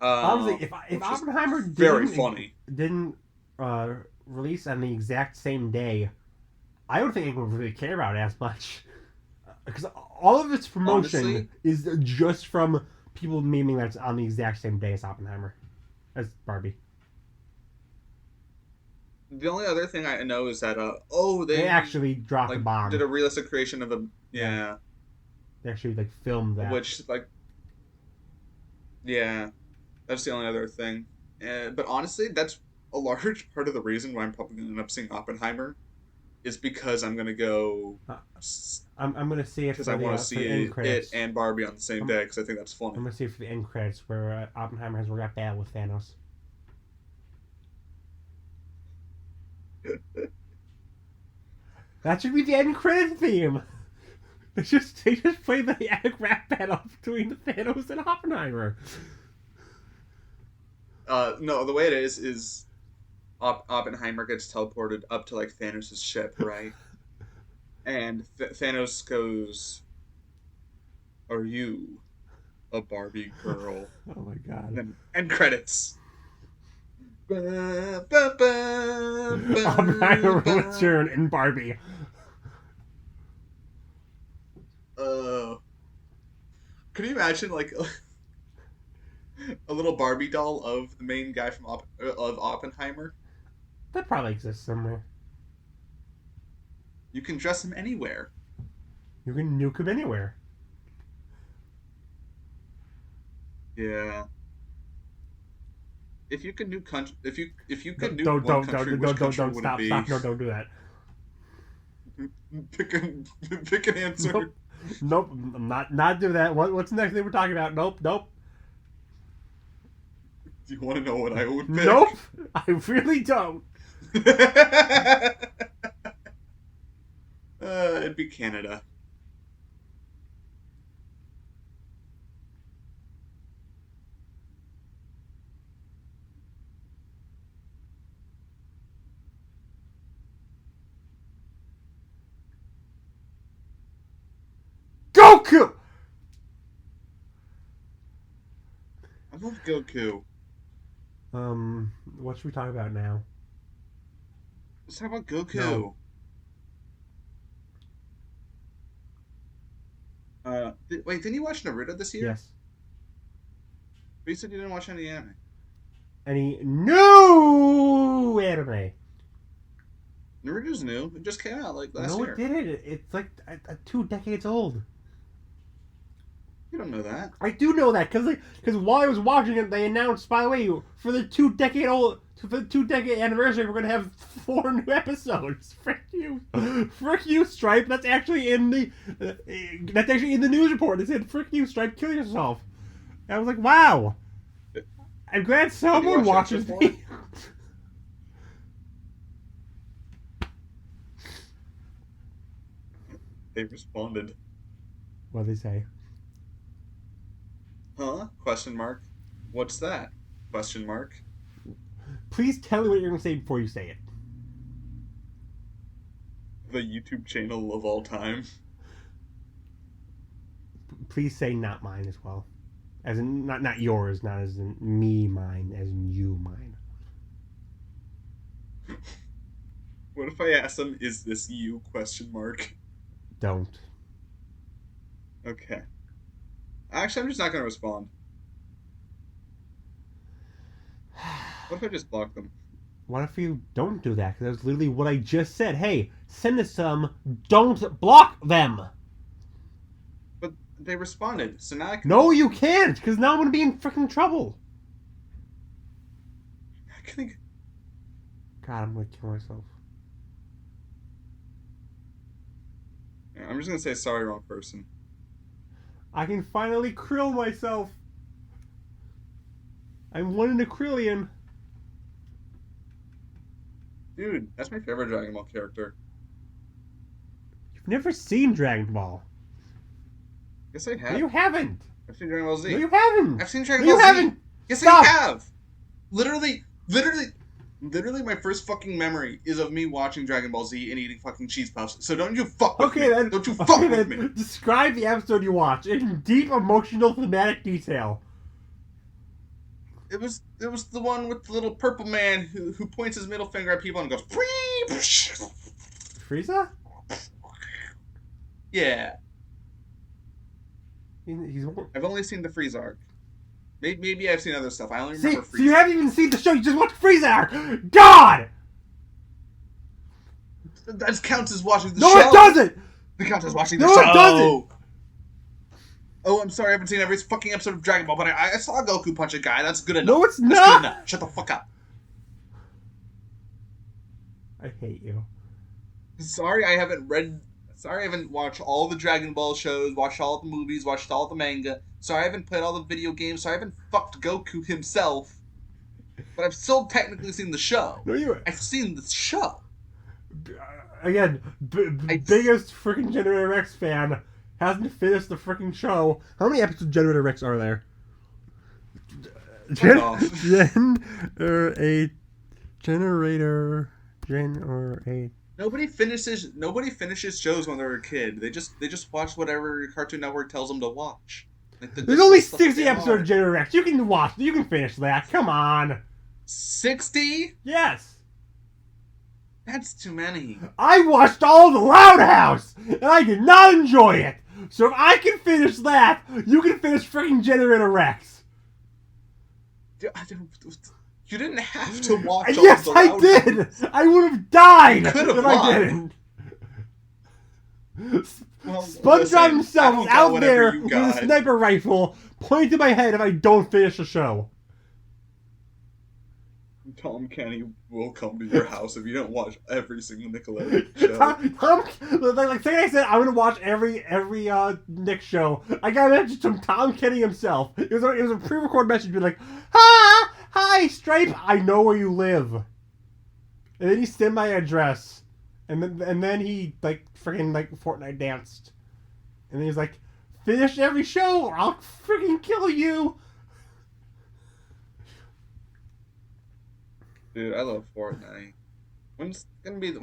Honestly, if Which is Oppenheimer very funny. didn't release on the exact same day, I don't think anyone would really care about it as much. Because all of its promotion Honestly, is just from people memeing that it's on the exact same day as Oppenheimer, as Barbie. the only other thing I know is that They they actually dropped a like bomb. did a realistic creation of a Yeah. yeah, They actually like filmed that. which like yeah, that's the only other thing. But honestly, that's a large part of the reason why I'm probably gonna end up seeing Oppenheimer is because I'm gonna go. I'm gonna see it because for I want the to for the end see credits. it and Barbie on the same day because I think that's funny. I'm gonna see it for the end credits where Oppenheimer has rap battle with Thanos. That should be the end credit theme. They just play the epic rap battle between Thanos and Oppenheimer. No, the way it is Oppenheimer gets teleported up to like Thanos' ship, right? And Thanos goes, "Are you a Barbie girl?" Oh my god. And then end credits. Oppenheimer will return in Barbie. Could you imagine like a little Barbie doll of the main guy from of Oppenheimer? That probably exists somewhere. You can dress him anywhere. You can nuke him anywhere. Yeah. If you could nuke country, if you could nuke Don't one country, which country would stop it be? stop no don't do that. Pick an answer. Nope, not do that. What's the next thing we're talking about? Nope. Do you want to know what I would pick? Nope, I really don't. It'd be Canada. Goku! I love Goku. What should we talk about now? Let's talk about Goku. No. Wait, didn't you watch Naruto this year? Yes. But you said you didn't watch any anime. Any new anime? Naruto's new. It just came out like last year. No, it didn't. It's like 2 decades old. You don't know that. I do know that because while I was watching it, they announced, by the way, for the 2 decade anniversary, we're gonna have 4 new episodes. Frick you, Stripe. That's actually in the news report. They said, "Frick you, Stripe, kill yourself." And I was like, wow. I'm glad someone watches me. They responded. What'd they say? Huh? Question mark. What's that? Question mark. Please tell me what you're going to say before you say it. The YouTube channel of all time. Please say not mine as well. As in, not yours, not as in me, mine, as in you, mine. What if I ask them, is this you? Question mark. Don't. Okay. Actually, I'm just not going to respond. What if I just block them? What if you don't do that? Because that's literally what I just said. Hey, send us some. Don't block them. But they responded, so now I can... No, you can't, because now I'm going to be in freaking trouble. God, I'm going to kill myself. I'm just going to say sorry, wrong person. I can finally krill myself. I'm one in a Krillian. Dude, that's my favorite Dragon Ball character. You've never seen Dragon Ball. Yes, I have. No, you haven't. I've seen Dragon Ball Z. No, you haven't. I've seen Dragon No, Ball you Z. haven't. Yes, Stop. I have. Literally, my first fucking memory is of me watching Dragon Ball Z and eating fucking cheese puffs. So don't you fuck with me. Then. Don't you fuck with me. Describe the episode you watched in deep emotional thematic detail. It was the one with the little purple man who points his middle finger at people and goes, Frieza? Yeah. He's I've only seen the Frieza arc. Maybe I've seen other stuff. I only remember Frieza. So you haven't even seen the show, you just watched Frieza arc! God! That counts as watching the show. No, it doesn't! It counts as watching the show. No, it doesn't! Oh, I'm sorry, I haven't seen every fucking episode of Dragon Ball, but I saw Goku punch a guy. That's good enough. No, it's That's not! good enough. Shut the fuck up. I hate you. Sorry, I haven't read. Sorry, I haven't watched all the Dragon Ball shows, watched all the movies, watched all the manga. Sorry, I haven't played all the video games. Sorry, I haven't fucked Goku himself. But I've still technically seen the show. No, you. I've seen the show. Again, biggest freaking Generator X fan, hasn't finished the freaking show. How many episodes of Generator X are there? Generator. Nobody finishes shows when they're a kid. They just watch whatever Cartoon Network tells them to watch. Like There's only 60 episodes of Generator X. You can watch. You can finish that. Come on. 60? Yes. That's too many. I watched all of the Loud House, and I did not enjoy it. So if I can finish that, you can finish freaking Generator Rex. You didn't have to watch all yes, of the I did. I would have died if I didn't. Well, SpongeBob himself is out there with a sniper rifle pointing to my head if I don't finish the show. Tom Kenny will come to your house if you don't watch every single Nickelodeon show. Like I said, I'm gonna watch every Nick show. I got a message from Tom Kenny himself. It was a pre-recorded message, being like, "Hi, Stripe. I know where you live." And then he sent my address, and then he freaking Fortnite danced, and then he's like, "Finish every show, or I'll freaking kill you." Dude, I love Fortnite. When are we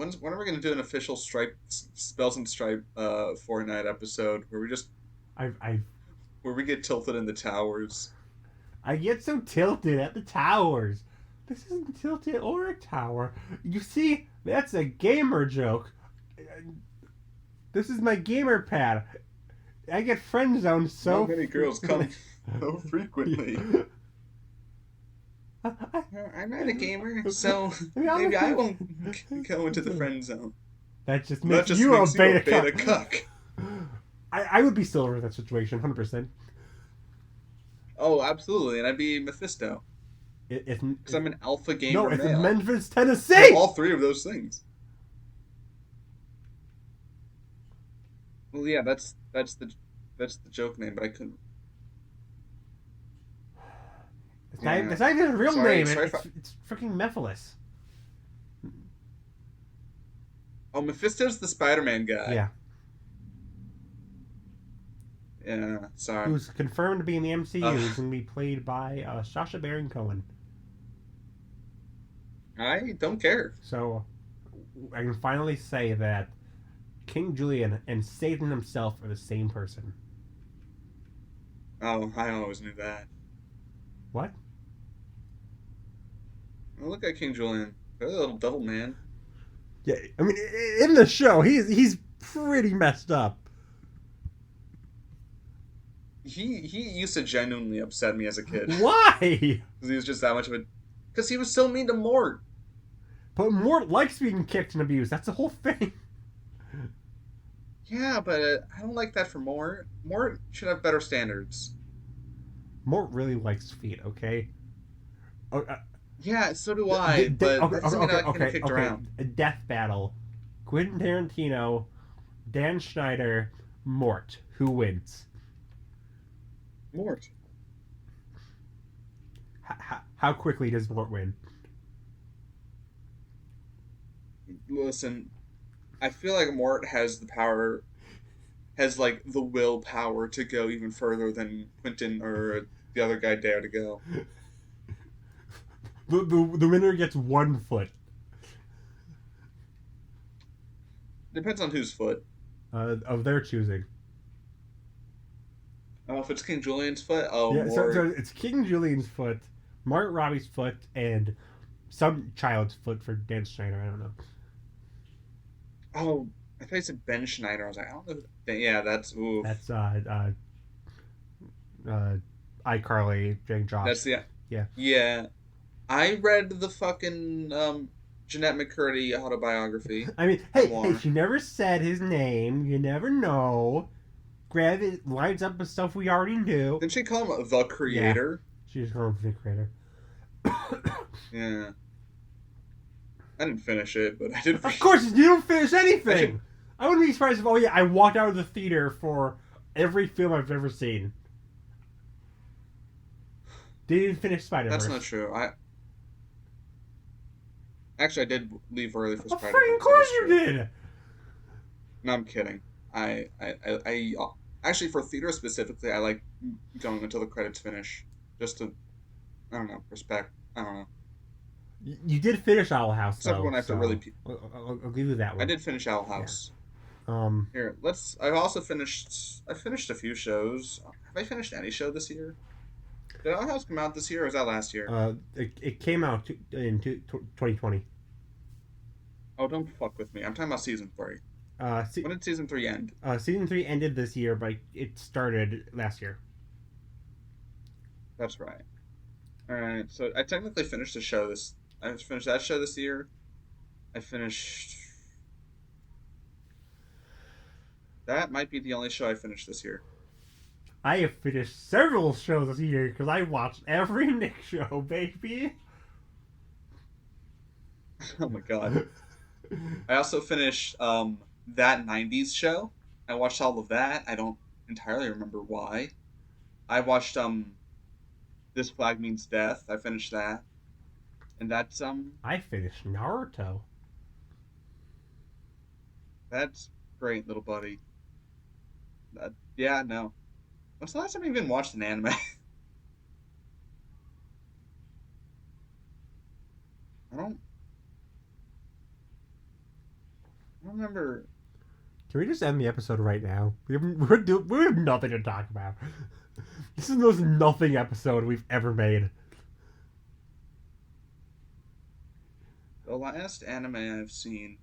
gonna do an official Spells and Stripe Fortnite episode where we just where we get tilted in the towers? I get so tilted at the towers. This isn't tilted or a tower. You see, that's a gamer joke. This is my gamer pad. I get friend zoned so. How many girls come so frequently? I'm not a gamer, so maybe I won't go into the friend zone. That just makes you a beta cuck. I would be Silver in that situation, 100%. Oh, absolutely, and I'd be Mephisto. Because I'm an alpha gamer. No, it's in Memphis, Tennessee. All three of those things. Well, yeah, that's the joke name, but I couldn't. It's not even a real name. It's freaking Mephiles. Oh, Mephisto's the Spider-Man guy. Yeah. Yeah, sorry. Who's confirmed to be in the MCU. He's going to be played by Sacha Baron Cohen. I don't care. So, I can finally say that King Julian and Satan himself are the same person. Oh, I always knew that. What? Oh, look at King Julian. They're a little devil man. Yeah, I mean, in the show, he's pretty messed up. He used to genuinely upset me as a kid. Why? Because he was just that much of a... Because he was so mean to Mort. But Mort likes being kicked and abused. That's the whole thing. Yeah, but I don't like that for Mort. Mort should have better standards. Mort really likes feet, okay? Yeah, so do I, but that doesn't mean I can get kicked around. A death battle. Quentin Tarantino, Dan Schneider, Mort. Who wins? Mort. How quickly does Mort win? Listen, I feel like Mort has the power, has like the willpower to go even further than Quentin or the other guy dare to go. The winner gets 1 foot. Depends on whose foot. Of their choosing. Oh, if it's King Julian's foot, oh, yeah. Mort. So it's King Julian's foot, Margaret Robbie's foot, and some child's foot for Dan Schneider. I don't know. Oh, I thought you said Ben Schneider. I was like, I don't know. Yeah, that's oof. That's iCarly, Jake Josh. That's the yeah. Yeah, I read the fucking Jeanette McCurdy autobiography. I mean, hey, she never said his name. You never know. Granted, it lines up with stuff we already knew. Didn't she call him the creator? Yeah. She just called him the creator. Yeah. I didn't finish it, but I did. Of course, you don't finish anything. I wouldn't be surprised if, oh yeah, I walked out of the theater for every film I've ever seen. Didn't finish Spider-Verse. That's not true. I did leave early for Spider-Verse. Of course you did. No, I'm kidding. I actually, for theater specifically, I like going until the credits finish, just to, I don't know, respect. I don't know. You did finish Owl House, Except though. when I have to really. I'll give you that one. I did finish Owl House. Yeah. Here, I also finished. I finished a few shows. Have I finished any show this year? Did Owl House come out this year, or was that last year? It came out in 2020. Oh, don't fuck with me. I'm talking about season 3. When did season 3 end? Season 3 ended this year, but it started last year. That's right. All right, so I technically finished the show I finished that show this year. I finished. That might be the only show I finished this year. I have finished several shows this year because I watched every Nick show, baby. Oh my god. I also finished that 90s show. I watched all of that. I don't entirely remember why. I watched This Flag Means Death. I finished that. And that's I finished Naruto. That's great, little buddy. Yeah, no. When's the last time you even watched an anime? I don't remember. Can we just end the episode right now? We have nothing to talk about. This is the most nothing episode we've ever made. The last anime I've seen.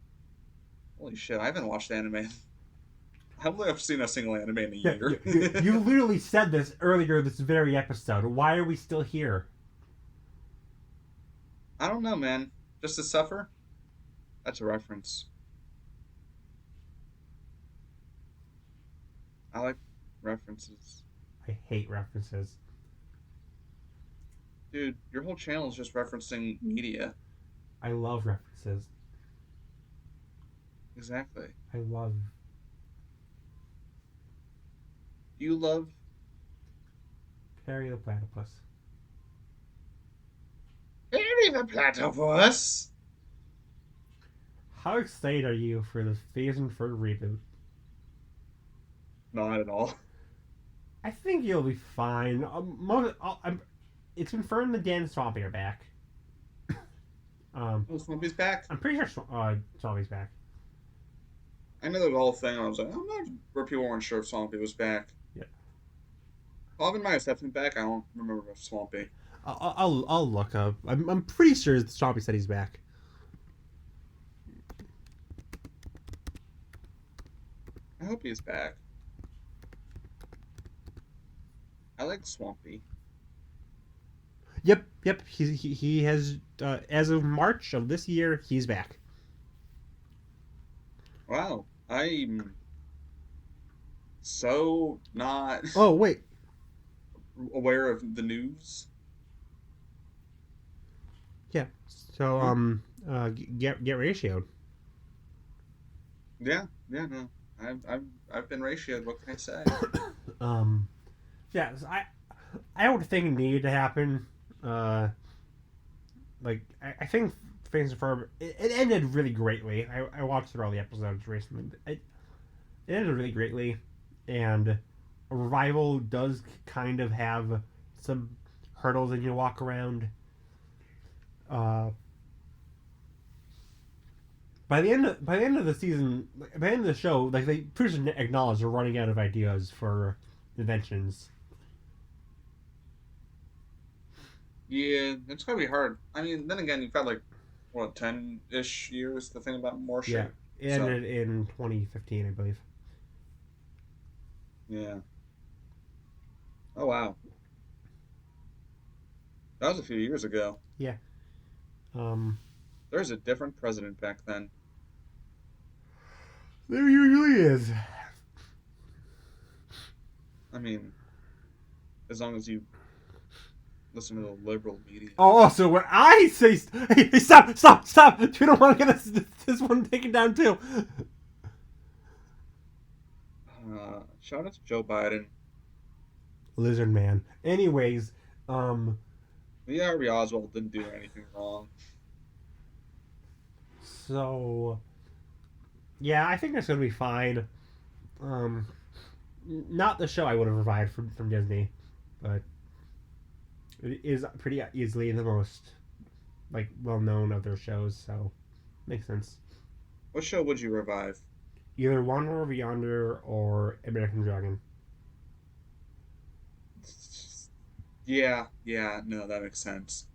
Holy shit! I haven't watched anime. I don't think I've seen a single anime in a year. You literally said this earlier this very episode. Why are we still here? I don't know, man. Just to suffer? That's a reference. I like references. I hate references. Dude, your whole channel is just referencing media. I love references. Exactly. I love... You love... Perry the Platypus. Perry the Platypus! How excited are you for the Phase for reboot? Not at all. I think you'll be fine. It's confirmed that Dan and Swampy are back. Swampy's back? I'm pretty sure Swampy's back. I know the whole thing. I was like, I'm not where people weren't sure if Swampy was back. Yeah. Alvin Myers definitely back. I don't remember if Swampy. I'll look up. I'm pretty sure Swampy said he's back. I hope he's back. I like Swampy. Yep. He has as of March of this year, he's back. Wow, I'm so not. Oh wait, aware of the news. Yeah. So get ratioed. Yeah. No. I've been ratioed. What can I say? Yeah. So I don't think it needed to happen. I think Phineas and Ferb it ended really greatly. I watched through all the episodes recently. It ended really greatly, and a revival does kind of have some hurdles that you walk around. By the end of the season, by the end of the show, like they pretty much acknowledge they're running out of ideas for inventions. Yeah, it's gonna be hard. I mean, then again, you've got like what 10-ish years to think about more shit. Yeah, it ended in 2015, I believe. Yeah. Oh wow. That was a few years ago. Yeah. There's a different president back then. There usually is. I mean, as long as you listen to the liberal media. Oh, so when I say, hey, stop! We don't want to get this one taken down too. Shout out to Joe Biden. Lizard man. Anyways, Lee Harvey Oswald didn't do anything wrong. So, yeah, I think that's gonna be fine. Not the show I would have revived from Disney, but it is pretty easily the most like well known of their shows, so makes sense. What show would you revive? Either Wanderer of Yonder or American Dragon. Yeah, no, that makes sense.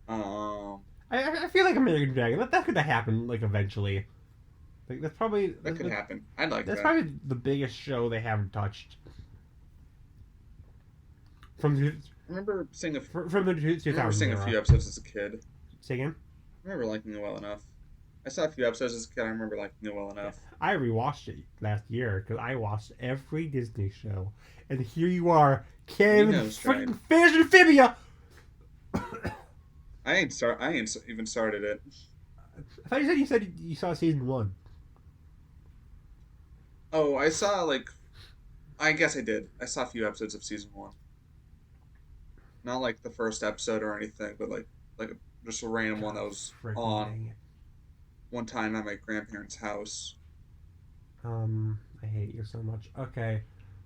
I feel like American Dragon that could happen like eventually. Like that's probably that could happen. I'd like that's that. probably the biggest show they haven't touched. From the I remember seeing a few episodes as a kid. Say again? I remember liking it well enough. I saw a few episodes as a kid. I remember liking it well enough. I rewatched it last year because I watched every Disney show, and here you are, can't freaking finish Amphibia. I ain't even started it. I thought you said you saw season 1. Oh, I saw I guess I did. I saw a few episodes of season 1. Not like the first episode or anything, but like just a random one that was on one time at my grandparents' house. I hate you so much. Okay.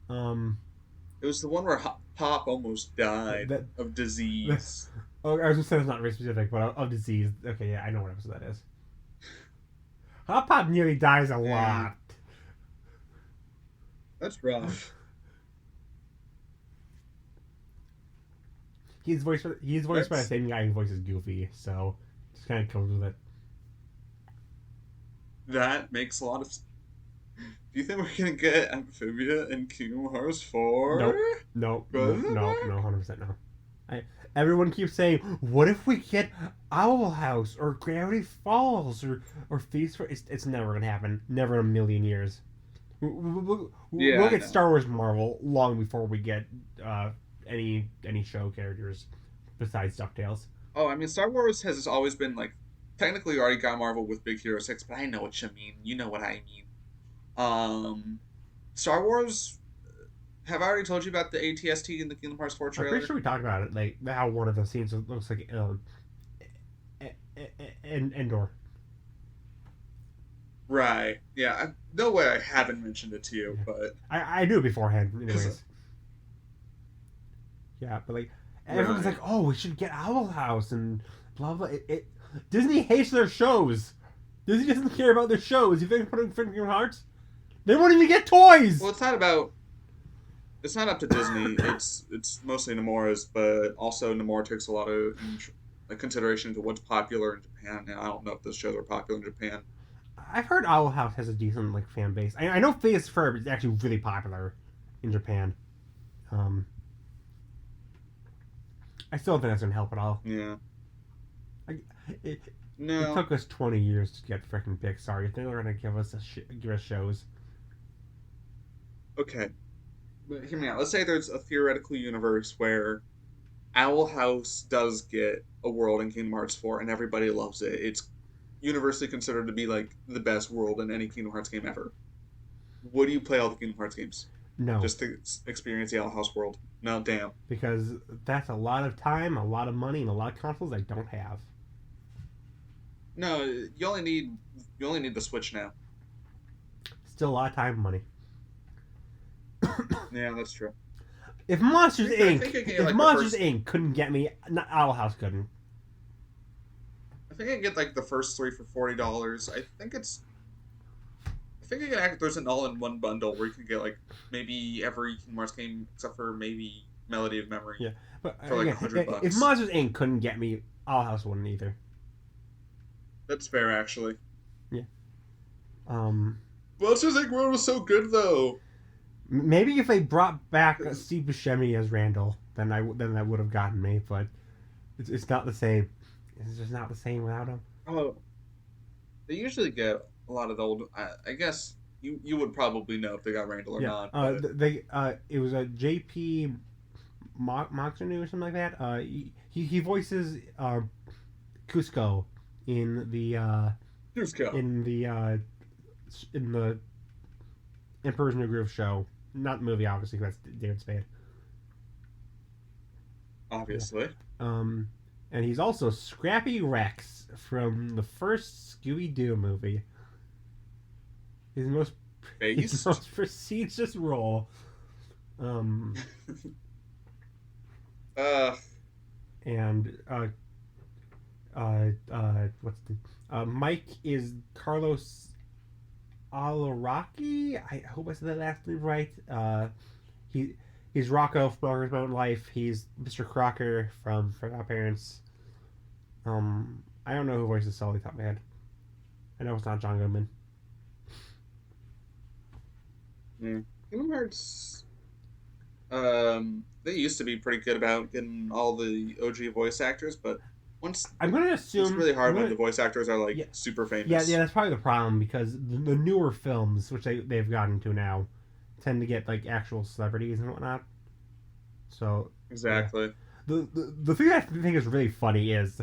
It was the one where Pop almost died of disease. Oh, I was gonna say it's not very specific, but of disease. Okay, yeah, I know what episode that is. Hot Pop nearly dies a lot. That's rough. He's voiced by the same guy who voices Goofy, so just kind of comes with it. That makes a lot of sense. Do you think we're gonna get Amphibia in Kingdom Hearts 4? No, 100% no. Everyone keeps saying, what if we get Owl House or Gravity Falls or Feast for... It's never gonna happen. Never in a million years. We'll get Star Wars Marvel long before we get any show characters besides DuckTales. Oh, I mean, Star Wars has always been technically already got Marvel with Big Hero 6, but I know what you mean. You know what I mean. Star Wars. Have I already told you about the ATST in the Kingdom Hearts 4 trailer? I'm pretty sure we talked about it, like how one of the scenes looks like Endor. Right. Yeah. No way I haven't mentioned it to you, but I knew beforehand, anyways. Yeah, but everyone's like, oh, we should get Owl House and blah blah. Disney hates their shows. Disney doesn't care about their shows. You think they're putting Kingdom Hearts? They won't even get toys. Well, it's not up to Disney. It's mostly Nomura's, but also Nomura takes a lot of consideration to what's popular in Japan. And I don't know if those shows are popular in Japan. I've heard Owl House has a decent fan base. I know Phineas Ferb is actually really popular in Japan. I still don't think that's gonna help at all. Yeah. It took us 20 years to get freaking Pixar. You think they're gonna give us shows? Okay, but hear me out. Let's say there's a theoretical universe where Owl House does get a world in Kingdom Hearts 4 and everybody loves it. It's universally considered to be the best world in any Kingdom Hearts game ever. Would you play all the Kingdom Hearts games? No. Just to experience the Owl House world? No, damn. Because that's a lot of time, a lot of money, and a lot of consoles I don't have. No, you only need the Switch now. Still a lot of time and money. Yeah, that's true. If Monsters Inc. couldn't get me, Owl House couldn't. I think I can get the first 3 for $40. I think there's an all-in-one bundle where you can get maybe every Kingdom Hearts game except for maybe Melody of Memory. Yeah, but for $100. If Monsters Inc. couldn't get me, Owl House wouldn't either. That's fair, actually. Yeah. Monsters Inc. World was so good, though. Maybe if they brought back Steve Buscemi as Randall, then that would have gotten me. But it's not the same. It's just not the same without him. Oh, they usually get a lot of the old. I guess you would probably know if they got Randall or not. It was a J.P. Moxonu or something like that. He voices Cusco in the Cusco. In the Emperor's New Groove show, not the movie, obviously. That's David Spade. Obviously. Yeah. And he's also Scrappy Rex from the first Scooby Doo movie. His most prestigious role. And what's the Mike is Carlos Alaraki. I hope I said that last name right. He's Rocco from Welcome Mountain Life. He's Mr. Crocker from Our Parents. I don't know who voices Sully top of my head. I know it's not John Goodman. Kingdom Hearts. They used to be pretty good about getting all the OG voice actors, but once I'm gonna assume it's really hard when the voice actors are like super famous. Yeah, that's probably the problem because the newer films, which they've gotten to now, tend to get like actual celebrities and whatnot. So exactly. Yeah. The thing I think is really funny is,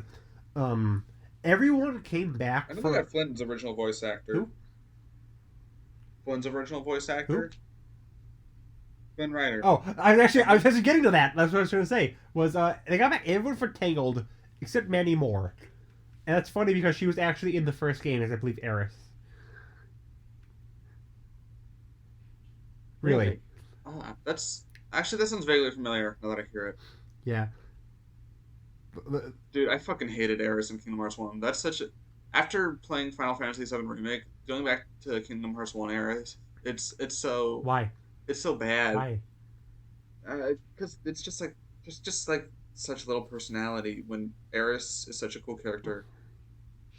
everyone came back. I know they got Flynn's original voice actor. Who? Flynn's original voice actor. Who? Flynn Rider. Oh, I was actually getting to that. That's what I was going to say. Was they got back everyone for Tangled except Mandy Moore, and that's funny because she was actually in the first game as I believe Aerith. Really? Oh, that sounds vaguely familiar now that I hear it. Yeah. Dude, I fucking hated Aerith in Kingdom Hearts 1. That's such a... After playing Final Fantasy VII Remake, going back to Kingdom Hearts 1 Aerith, it's so... Why? It's so bad. Why? Because it's just like such little personality when Aerith is such a cool character.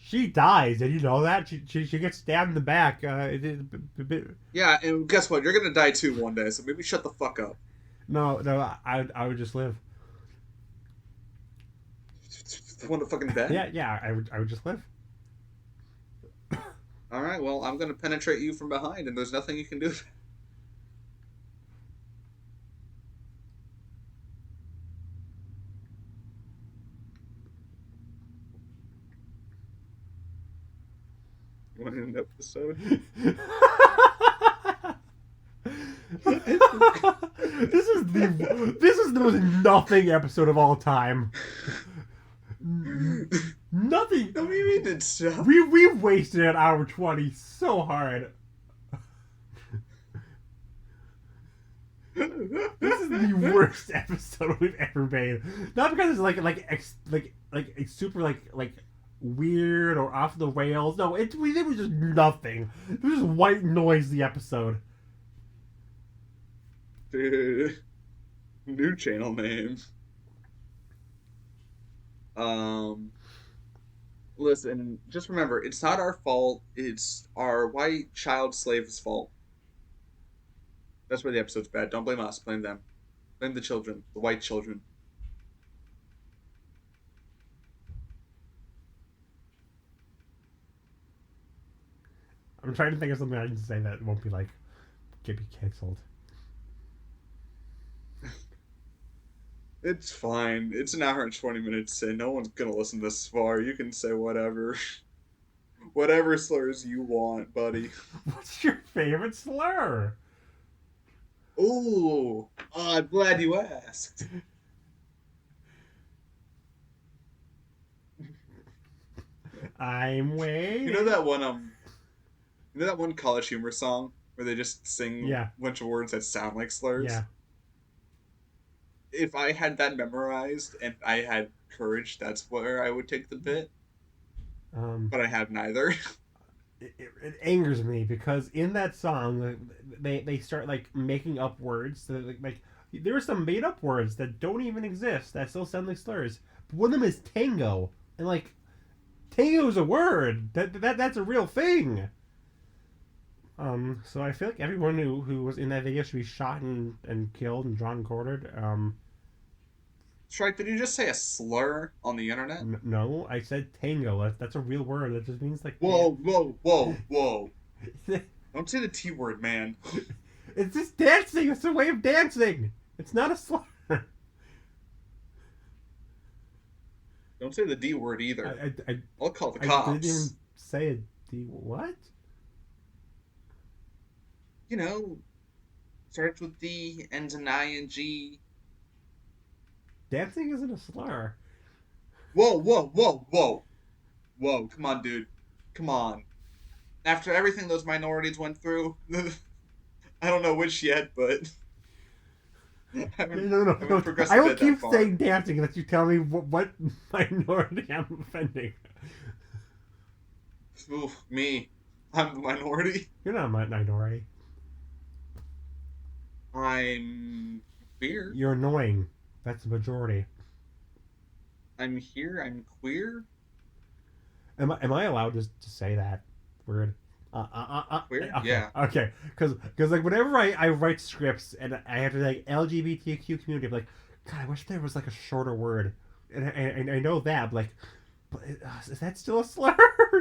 She dies, and you know that? She gets stabbed in the back. Yeah, and guess what? You're gonna die too one day, so maybe shut the fuck up. No, I would just live. Want to fucking bet? Yeah, I would just live. Alright, well, I'm gonna penetrate you from behind, and there's nothing you can do. You want an episode? This is the most nothing episode of all time. Nothing. Don't you mean to stop? We've wasted an hour 20 so hard. This is the worst episode we've ever made. Not because it's super like weird or off the rails. No, it was just nothing. It was just white noise. The episode. Dude, new channel name. Listen, just remember, it's not our fault. It's our white child slave's fault. That's where the episode's bad. Don't blame us. Blame them. Blame the children. The white children. I'm trying to think of something I can say that won't be like, get me canceled. It's fine. It's an hour and 20 minutes in. No one's gonna listen this far. You can say whatever. Whatever slurs you want, buddy. What's your favorite slur? Ooh. Oh, I'm glad you asked. I'm waiting. You know that one College Humor song where they just sing a bunch of words that sound like slurs? Yeah. If I had that memorized and I had courage, that's where I would take the bit. But I have neither. It angers me because in that song, they start like making up words. So like there are some made up words that don't even exist that still sound like slurs. But one of them is tango, and like tango is a word that's a real thing. So I feel like everyone who was in that video should be shot and killed and drawn and quartered. Shrike, did you just say a slur on the internet? No, I said tango. That's a real word. That just means like... Whoa. Don't say the T word, man. It's just dancing. It's a way of dancing. It's not a slur. Don't say the D word either. I'll call the I cops. didn't even say a D. What? You know, starts with D, ends in ING. Dancing isn't a slur. Whoa, whoa, whoa, whoa. Whoa, come on, dude. Come on. After everything those minorities went through, I don't know which yet, but I haven't progressed I a will bit keep that far. saying dancing unless you tell me what minority I'm offending. Oof, me. I'm the minority. You're not a minority. I'm queer. You're annoying. That's the majority. I'm here. I'm queer. Am I allowed to say that word? Queer? Okay, Yeah. okay. Because like whenever I write scripts and I have to like LGBTQ community, I'm like, God, I wish there was like a shorter word. And I know that, but is that still a slur?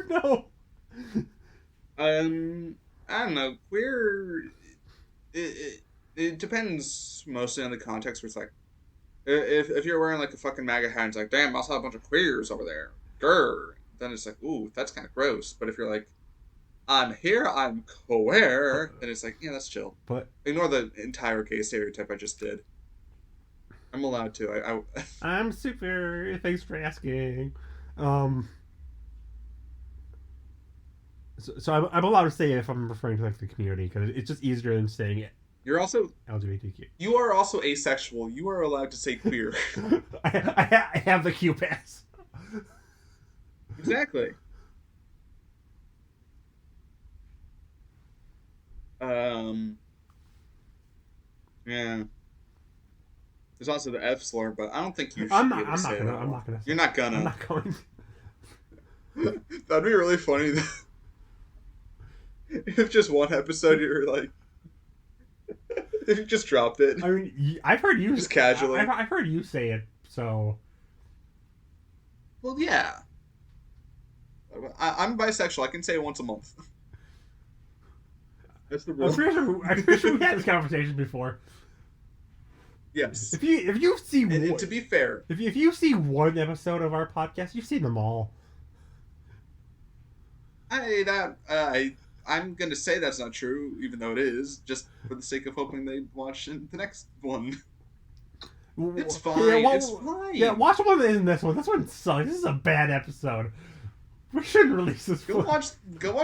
No. I don't know. Queer. It depends mostly on the context. Where it's like, if you're wearing like a fucking MAGA hat, it's like, damn, I saw a bunch of queers over there. Grr. Then it's like, ooh, that's kind of gross. But if you're like, I'm here, I'm queer, then it's like, yeah, that's chill. But Ignore the entire gay stereotype I just did. I'm allowed to. I'm super. Thanks for asking. So I'm allowed to say it if I'm referring to like the community because it's just easier than saying it. You're also LGBTQ. You are also asexual. You are allowed to say queer. I have the Q pass. Exactly. Yeah. There's also the F slur, but I don't think you should be able to say that. I'm not gonna. You're not gonna. I'm not going. That'd be really funny. If just one episode you're like, if you just dropped it. I mean, I've heard you just casually. I've heard you say it, so. Well, yeah. I'm bisexual. I can say it once a month. That's the rule. I'm pretty sure we had this conversation before. Yes. If you see and to be fair, if you see one episode of our podcast, you've seen them all. I'm gonna say that's not true, even though it is, just for the sake of hoping they watch the next one. It's fine. Yeah, it's fine. Yeah, watch one in this one. This one sucks. This is a bad episode. We shouldn't release this. Go watch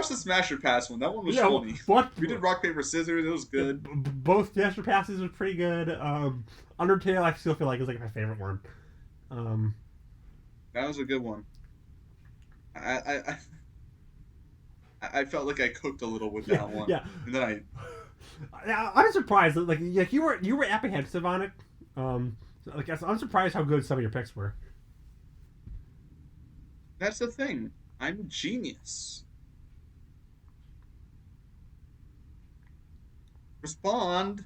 the Smasher Pass one. That one was funny. We did rock paper scissors. It was good. Both Smasher Passes were pretty good. Undertale, I still feel like is like my favorite one. That was a good one. I felt like I cooked a little with that one. Yeah. And then I'm surprised that like you were apprehensive on it. I'm surprised how good some of your picks were. That's the thing. I'm a genius. Respond.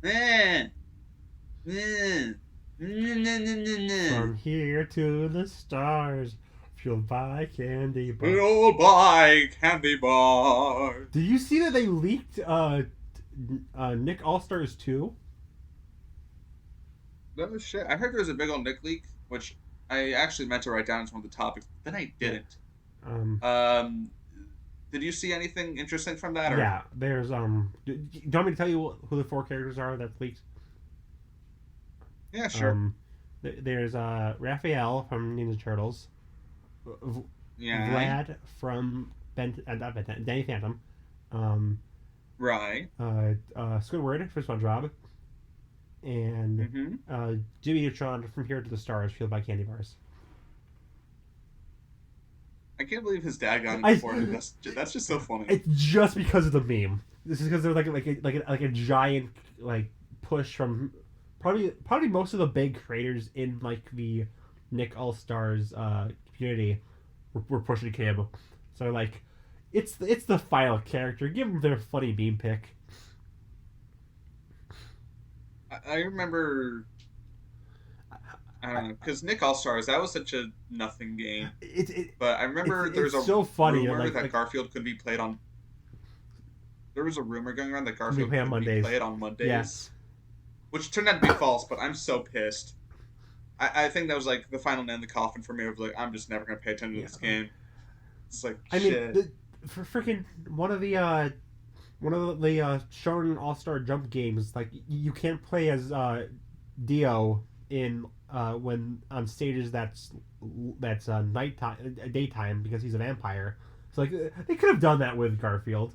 From here to the stars, fueled by candy bars. Fueled by candy bars. Did you see that they leaked Nick All-Stars 2? No shit. I heard there was a big old Nick leak, which I actually meant to write down as one of the topics, but then I didn't. Did you see anything interesting from that? Or? Yeah, there's Do you want me to tell you who the 4 characters are that leaked? Yeah, sure. There's Raphael from Ninja Turtles. Yeah. Vlad from Danny Phantom. Right. Squidward from SpongeBob. And Jimmy Neutron from Here to the Stars, fueled by candy bars. I can't believe his dad got him before him. That's just so funny. It's just because of the meme. This is because they're like a giant like push from probably most of the big creators in like the Nick All Stars community were pushing him. So like, it's the final character. Give them their funny meme pick. I remember. I don't know, because Nick All Stars, that was such a nothing game. But I remember there was a rumor that Garfield could be played on. There was a rumor going around that Garfield could be played on Mondays. Yes. Which turned out to be false, but I'm so pissed. I think that was like the final nail in the coffin for me. Of like, I'm just never gonna pay attention to Yeah. this game. It's like I mean, shit. for freaking one of the Shonen All Star Jump games, like you can't play as Dio in when on stages that's nighttime, daytime because he's a vampire. So like they could have done that with Garfield.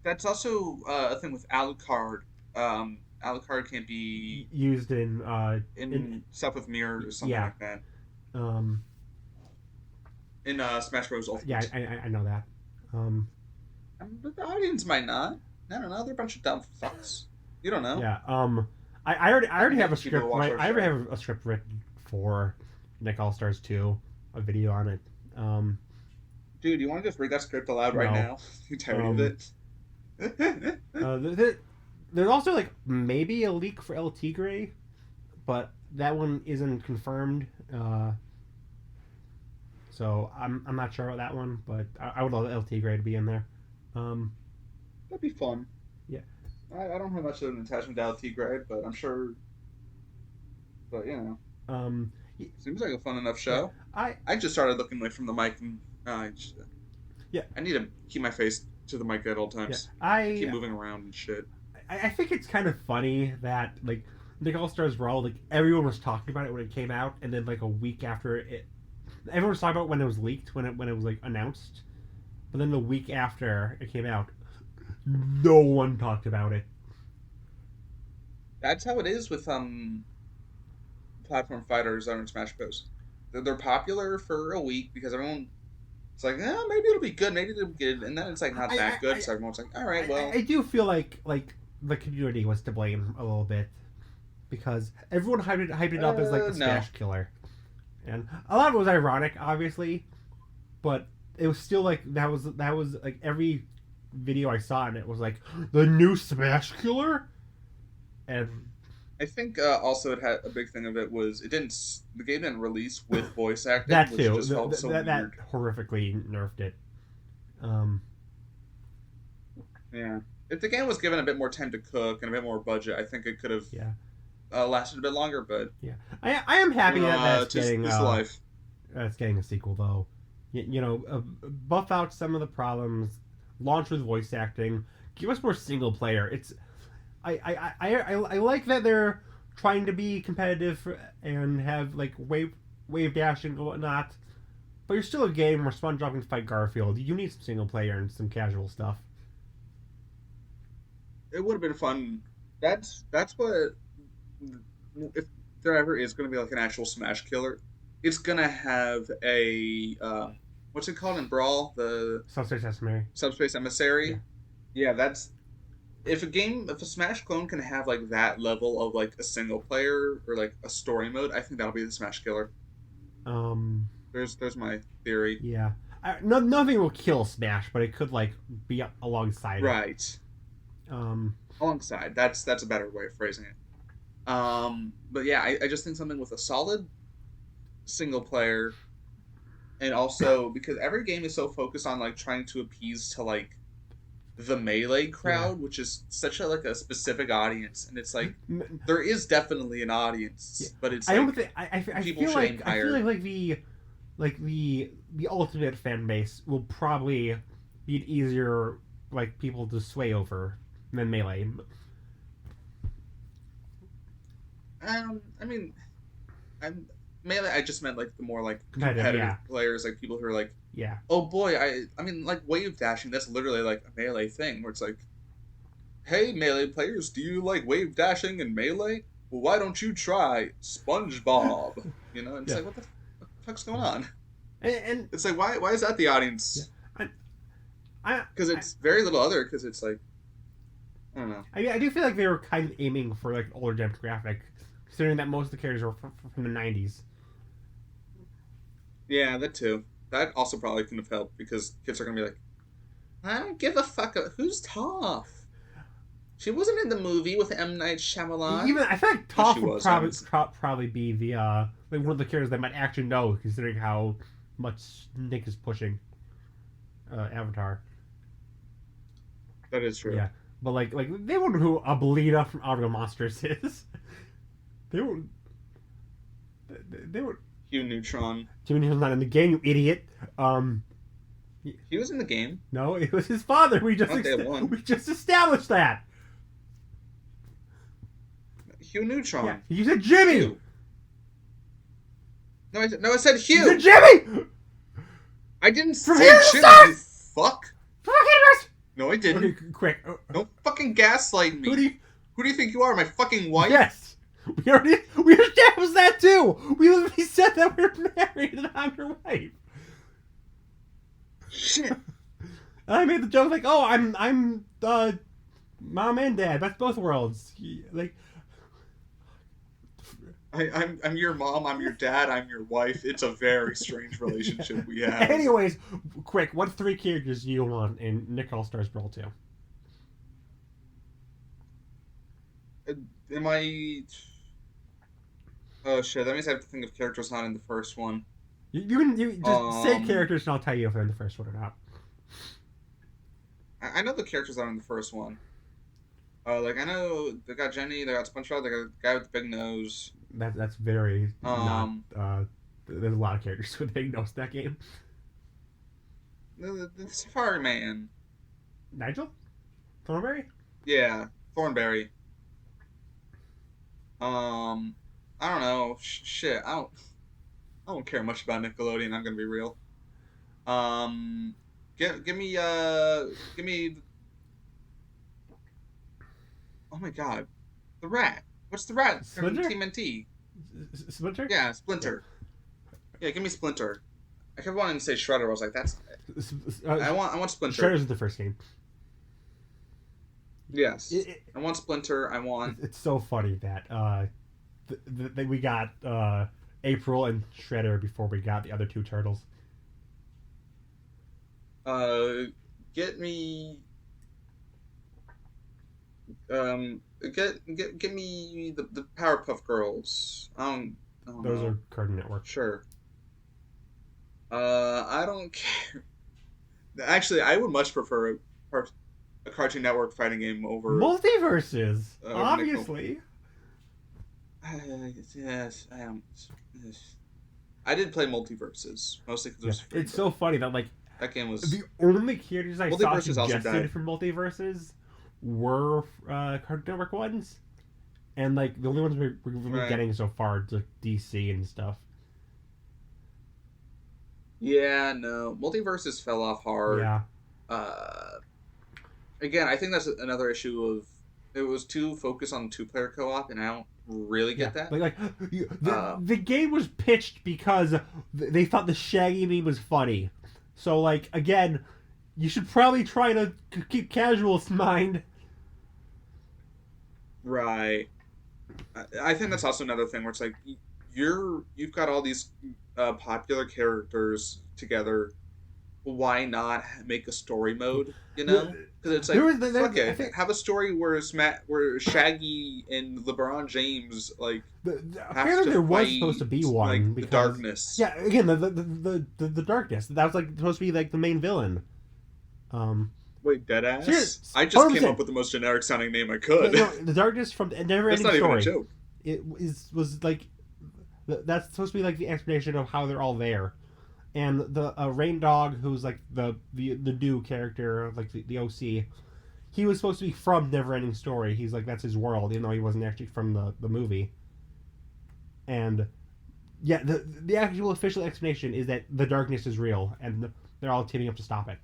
That's also a thing with Alucard. Alucard can't be Used in in stuff with mirrors or something yeah like that. um In Smash Bros. yeah Ultimate. I know that um But the audience might not. I don't know. They're a bunch of dumb fucks. You don't know. yeah I already have a People script. watch our I already show. have a script written for Nick All Stars 2, a video on it. Um, Dude, you want to just read that script aloud right no. now? You tired of Um, it? there's also like maybe a leak for El Tigre, but that one isn't confirmed. So I'm not sure about that one, but I would love El Tigre to be in there. Um, That'd be fun. yeah. I don't have much of an attachment to LT grade, but I'm sure. But you know, Um, seems like a fun enough yeah. show. I just started looking away from the mic, and Yeah. I need to keep my face to the mic at all Yeah, times. I keep moving around and shit. I think it's kind of funny that like Nick All Stars Raw, like everyone was talking about it when it came out, and then like a week after it, everyone was talking about it when it was leaked, when it was like announced, but then the week after it came out, no one talked about it. That's how it is with platform fighters on Smash Bros. They're popular for a week because everyone. It's like, maybe it'll be good, maybe it'll be good, and then it's like not that good. So everyone's like, all right, well. I do feel like the community was to blame a little bit because everyone hyped it up as like the No. Smash killer, and a lot of it was ironic, obviously, but it was still like that was like every video I saw and it was like the new Smash killer, and I think also it had a big thing of it was the game didn't release with voice acting, that which too just felt so that weird. horrifically nerfed it. Um, Yeah, if the game was given a bit more time to cook and a bit more budget, I think it could have yeah, lasted a bit longer. But yeah. I am happy that that's getting this life. It's getting a sequel though. Buff out some of the problems. Launch with voice acting. Give us more single player. It's I like that they're trying to be competitive and have like wave dashing and whatnot. But you're still a game where SpongeBob can fight Garfield. You need some single player and some casual stuff. It would have been fun. That's what if there ever is going to be like an actual Smash killer, it's gonna have a what's it called in Brawl, the Subspace Sesame. Subspace Emissary. Yeah, that's if a Smash clone can have like that level of like a single player or like a story mode, I think that'll be the Smash killer. Um, There's my theory. yeah. Nothing will kill Smash, but it could like be alongside Right. it. Um, Alongside. That's a better way of phrasing it. But yeah, I just think something with a solid single player, and also because every game is so focused on like trying to appease to like the melee crowd, which is such a like a specific audience, and it's like there is definitely an audience, but it's I like don't think I people feel should aim like I higher. feel like the ultimate fan base will probably be an easier like people to sway over than melee. I mean, I'm melee. I just meant like the more like Competitive, competitive yeah. players, like people who are like, Yeah, oh boy, I mean like wave dashing. That's literally like a melee thing where it's like, hey melee players, do you like wave dashing and melee? Well, why don't you try SpongeBob? You know, and it's Yeah. like what the fuck's going on? and It's like why is that the audience? I Because it's very little other. Because it's like I don't know. I do feel like they were kind of aiming for like older demographic, considering that most of the characters were from the '90s. Yeah, that too. That also probably couldn't have helped because kids are gonna be like, I don't give a fuck. Who's Toph? She wasn't in the movie with M. Night Shyamalan. Even I feel like Yes, Toph she would was, probably be the like one of the characters that might actually know, considering how much Nick is pushing Avatar. That is true. Yeah, but like they wouldn't know who Abuelita from Outer Monsters is. They won't. They were. Hugh Neutron. Jimmy Neutron's not in the game, you idiot. He was in the game. No, it was his father. We just established that. Hugh Neutron. Yeah, you said Jimmy. Hugh. No, I said Hugh. You said Jimmy. I didn't say From here to Jimmy. start! You fuck. No, I didn't. Okay, quick. Don't fucking gaslight me. Who do you think you are? My fucking wife? Yes. We established that too. We literally said that we were married and I'm your wife. Shit. And I made the joke like, oh, I'm mom and dad. That's both worlds. Like, I'm your mom. I'm your dad. I'm your wife. It's a very strange relationship we have. Anyways, quick. What 3 characters do you want in Nick All-Stars Brawl 2? Am I? Oh shit! That means I have to think of characters not in the first one. You just say characters and I'll tell you if they're in the first one or not. I know the characters that are in the first one. Like I know they got Jenny, they got SpongeBob, they got the guy with the big nose. That's very not. There's a lot of characters with big nose in that game. The Safari Man. Nigel? Thornberry? Yeah, Thornberry. I don't know. Shit, I don't care much about Nickelodeon. I'm gonna be real. Give me. Oh my god, the rat. What's the rat? Splinter? TMNT. Splinter? Yeah, Splinter. Yeah, give me Splinter. I kept wanting to say Shredder. I was like, that's. I want Splinter. Shredder's in the first game. Yes, I want Splinter. I want. It's so funny that we got April and Shredder before we got the other 2 turtles. Get me. Get me the Powerpuff Girls. I don't Those know. are Cartoon Network. Sure. I don't care. Actually, I would much prefer a Cartoon Network fighting game over Multiverses, obviously. Yes, I am. Yes. I did play Multiverses mostly because it was free. It's so funny that that game was the only characters I saw Multiverses also suggested died. for Multiverses were Cartoon Network ones, and the only ones we're getting so far are DC and stuff. Yeah, no, Multiverses fell off hard. Yeah. Again, I think that's another issue of it was too focused on 2-player co-op, and I don't really get that. The game was pitched because they thought the Shaggy meme was funny. So, again, you should probably try to keep casuals in mind. Right. I think that's also another thing where it's like you've got all these popular characters together. Why not make a story mode? You know, because it's like have a story where Shaggy and LeBron James apparently there was supposed to be one because, the darkness. Yeah, again the darkness that was supposed to be the main villain. Wait, Deadass? Serious, I just came up with the most generic sounding name I could. No, the darkness from the Never Ending Story. That's not even a joke. It was that's supposed to be the explanation of how they're all there. And the Rain Dog, who's the new character, the OC, he was supposed to be from Neverending Story. He's that's his world, even though he wasn't actually from the movie. And yeah, the actual official explanation is that the darkness is real, and they're all teaming up to stop it.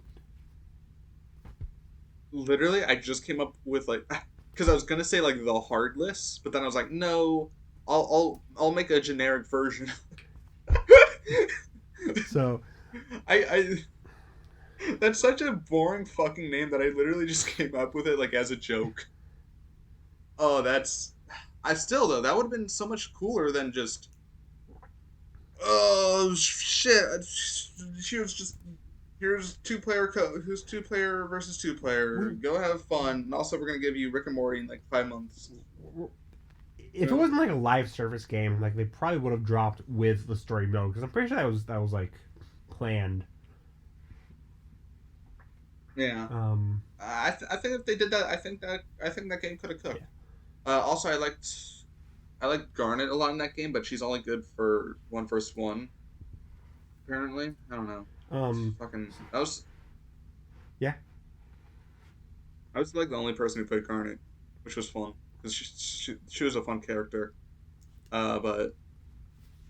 Literally, I just came up with because I was gonna say the Heartless, but then I was like, no, I'll make a generic version. So, I that's such a boring fucking name that I literally just came up with it as a joke. Oh, though that would have been so much cooler than just. Oh shit! Here's 2-player who's 2-player versus 2-player. Go have fun, and also we're gonna give you Rick and Morty in 5 months. If it wasn't a live service game, they probably would have dropped with the story mode, because I'm pretty sure that was planned. Yeah. I think if they did that, I think that game could have cooked. Yeah. Also, I liked I like Garnet a lot in that game, but she's only good for 1v1. Apparently, I don't know. That was. Yeah. I was like the only person who played Garnet, which was fun because she was a fun character. But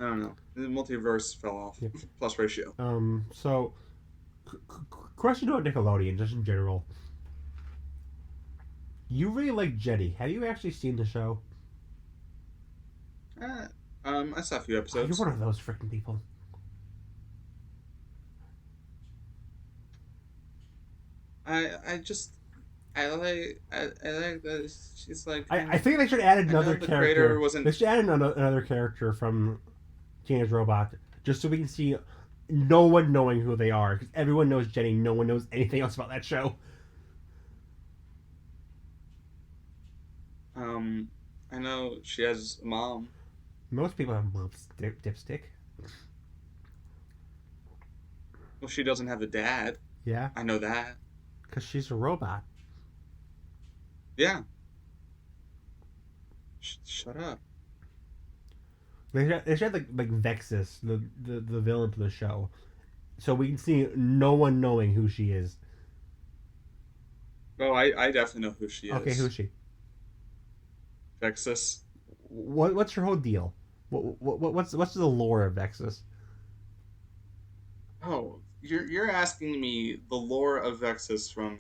I don't know. The multiverse fell off. Yeah. Plus ratio. So, question about Nickelodeon, just in general. You really like Jenny. Have you actually seen the show? I saw a few episodes. You're one of those freaking people. I like that she's like. I think they should add another character. They should add another character from Teenage Robot, just so we can see no one knowing who they are, because everyone knows Jenny. No one knows anything else about that show. I know she has a mom. Most people have moms, Dipstick. Well, she doesn't have a dad. Yeah. I know that. Because she's a robot. Yeah. Shut up. They should have like Vexus, the villain to the show, so we can see no one knowing who she is. Oh, I definitely know who she is. Okay, who's she? Vexus. What's her whole deal? What's the lore of Vexus? Oh, you're asking me the lore of Vexus from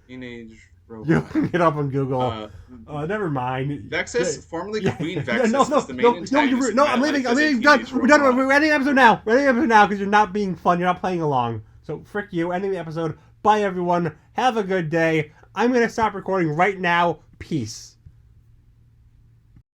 Teenage Robot. You can get up on Google. Never mind. Vexus, formerly Queen Vexus, was the main antagonist. I'm leaving. I'm leaving. Done. We're done. We're ending the episode now. We're ending the episode now because you're not being fun. You're not playing along. So frick you. Ending the episode. Bye everyone. Have a good day. I'm gonna stop recording right now. Peace.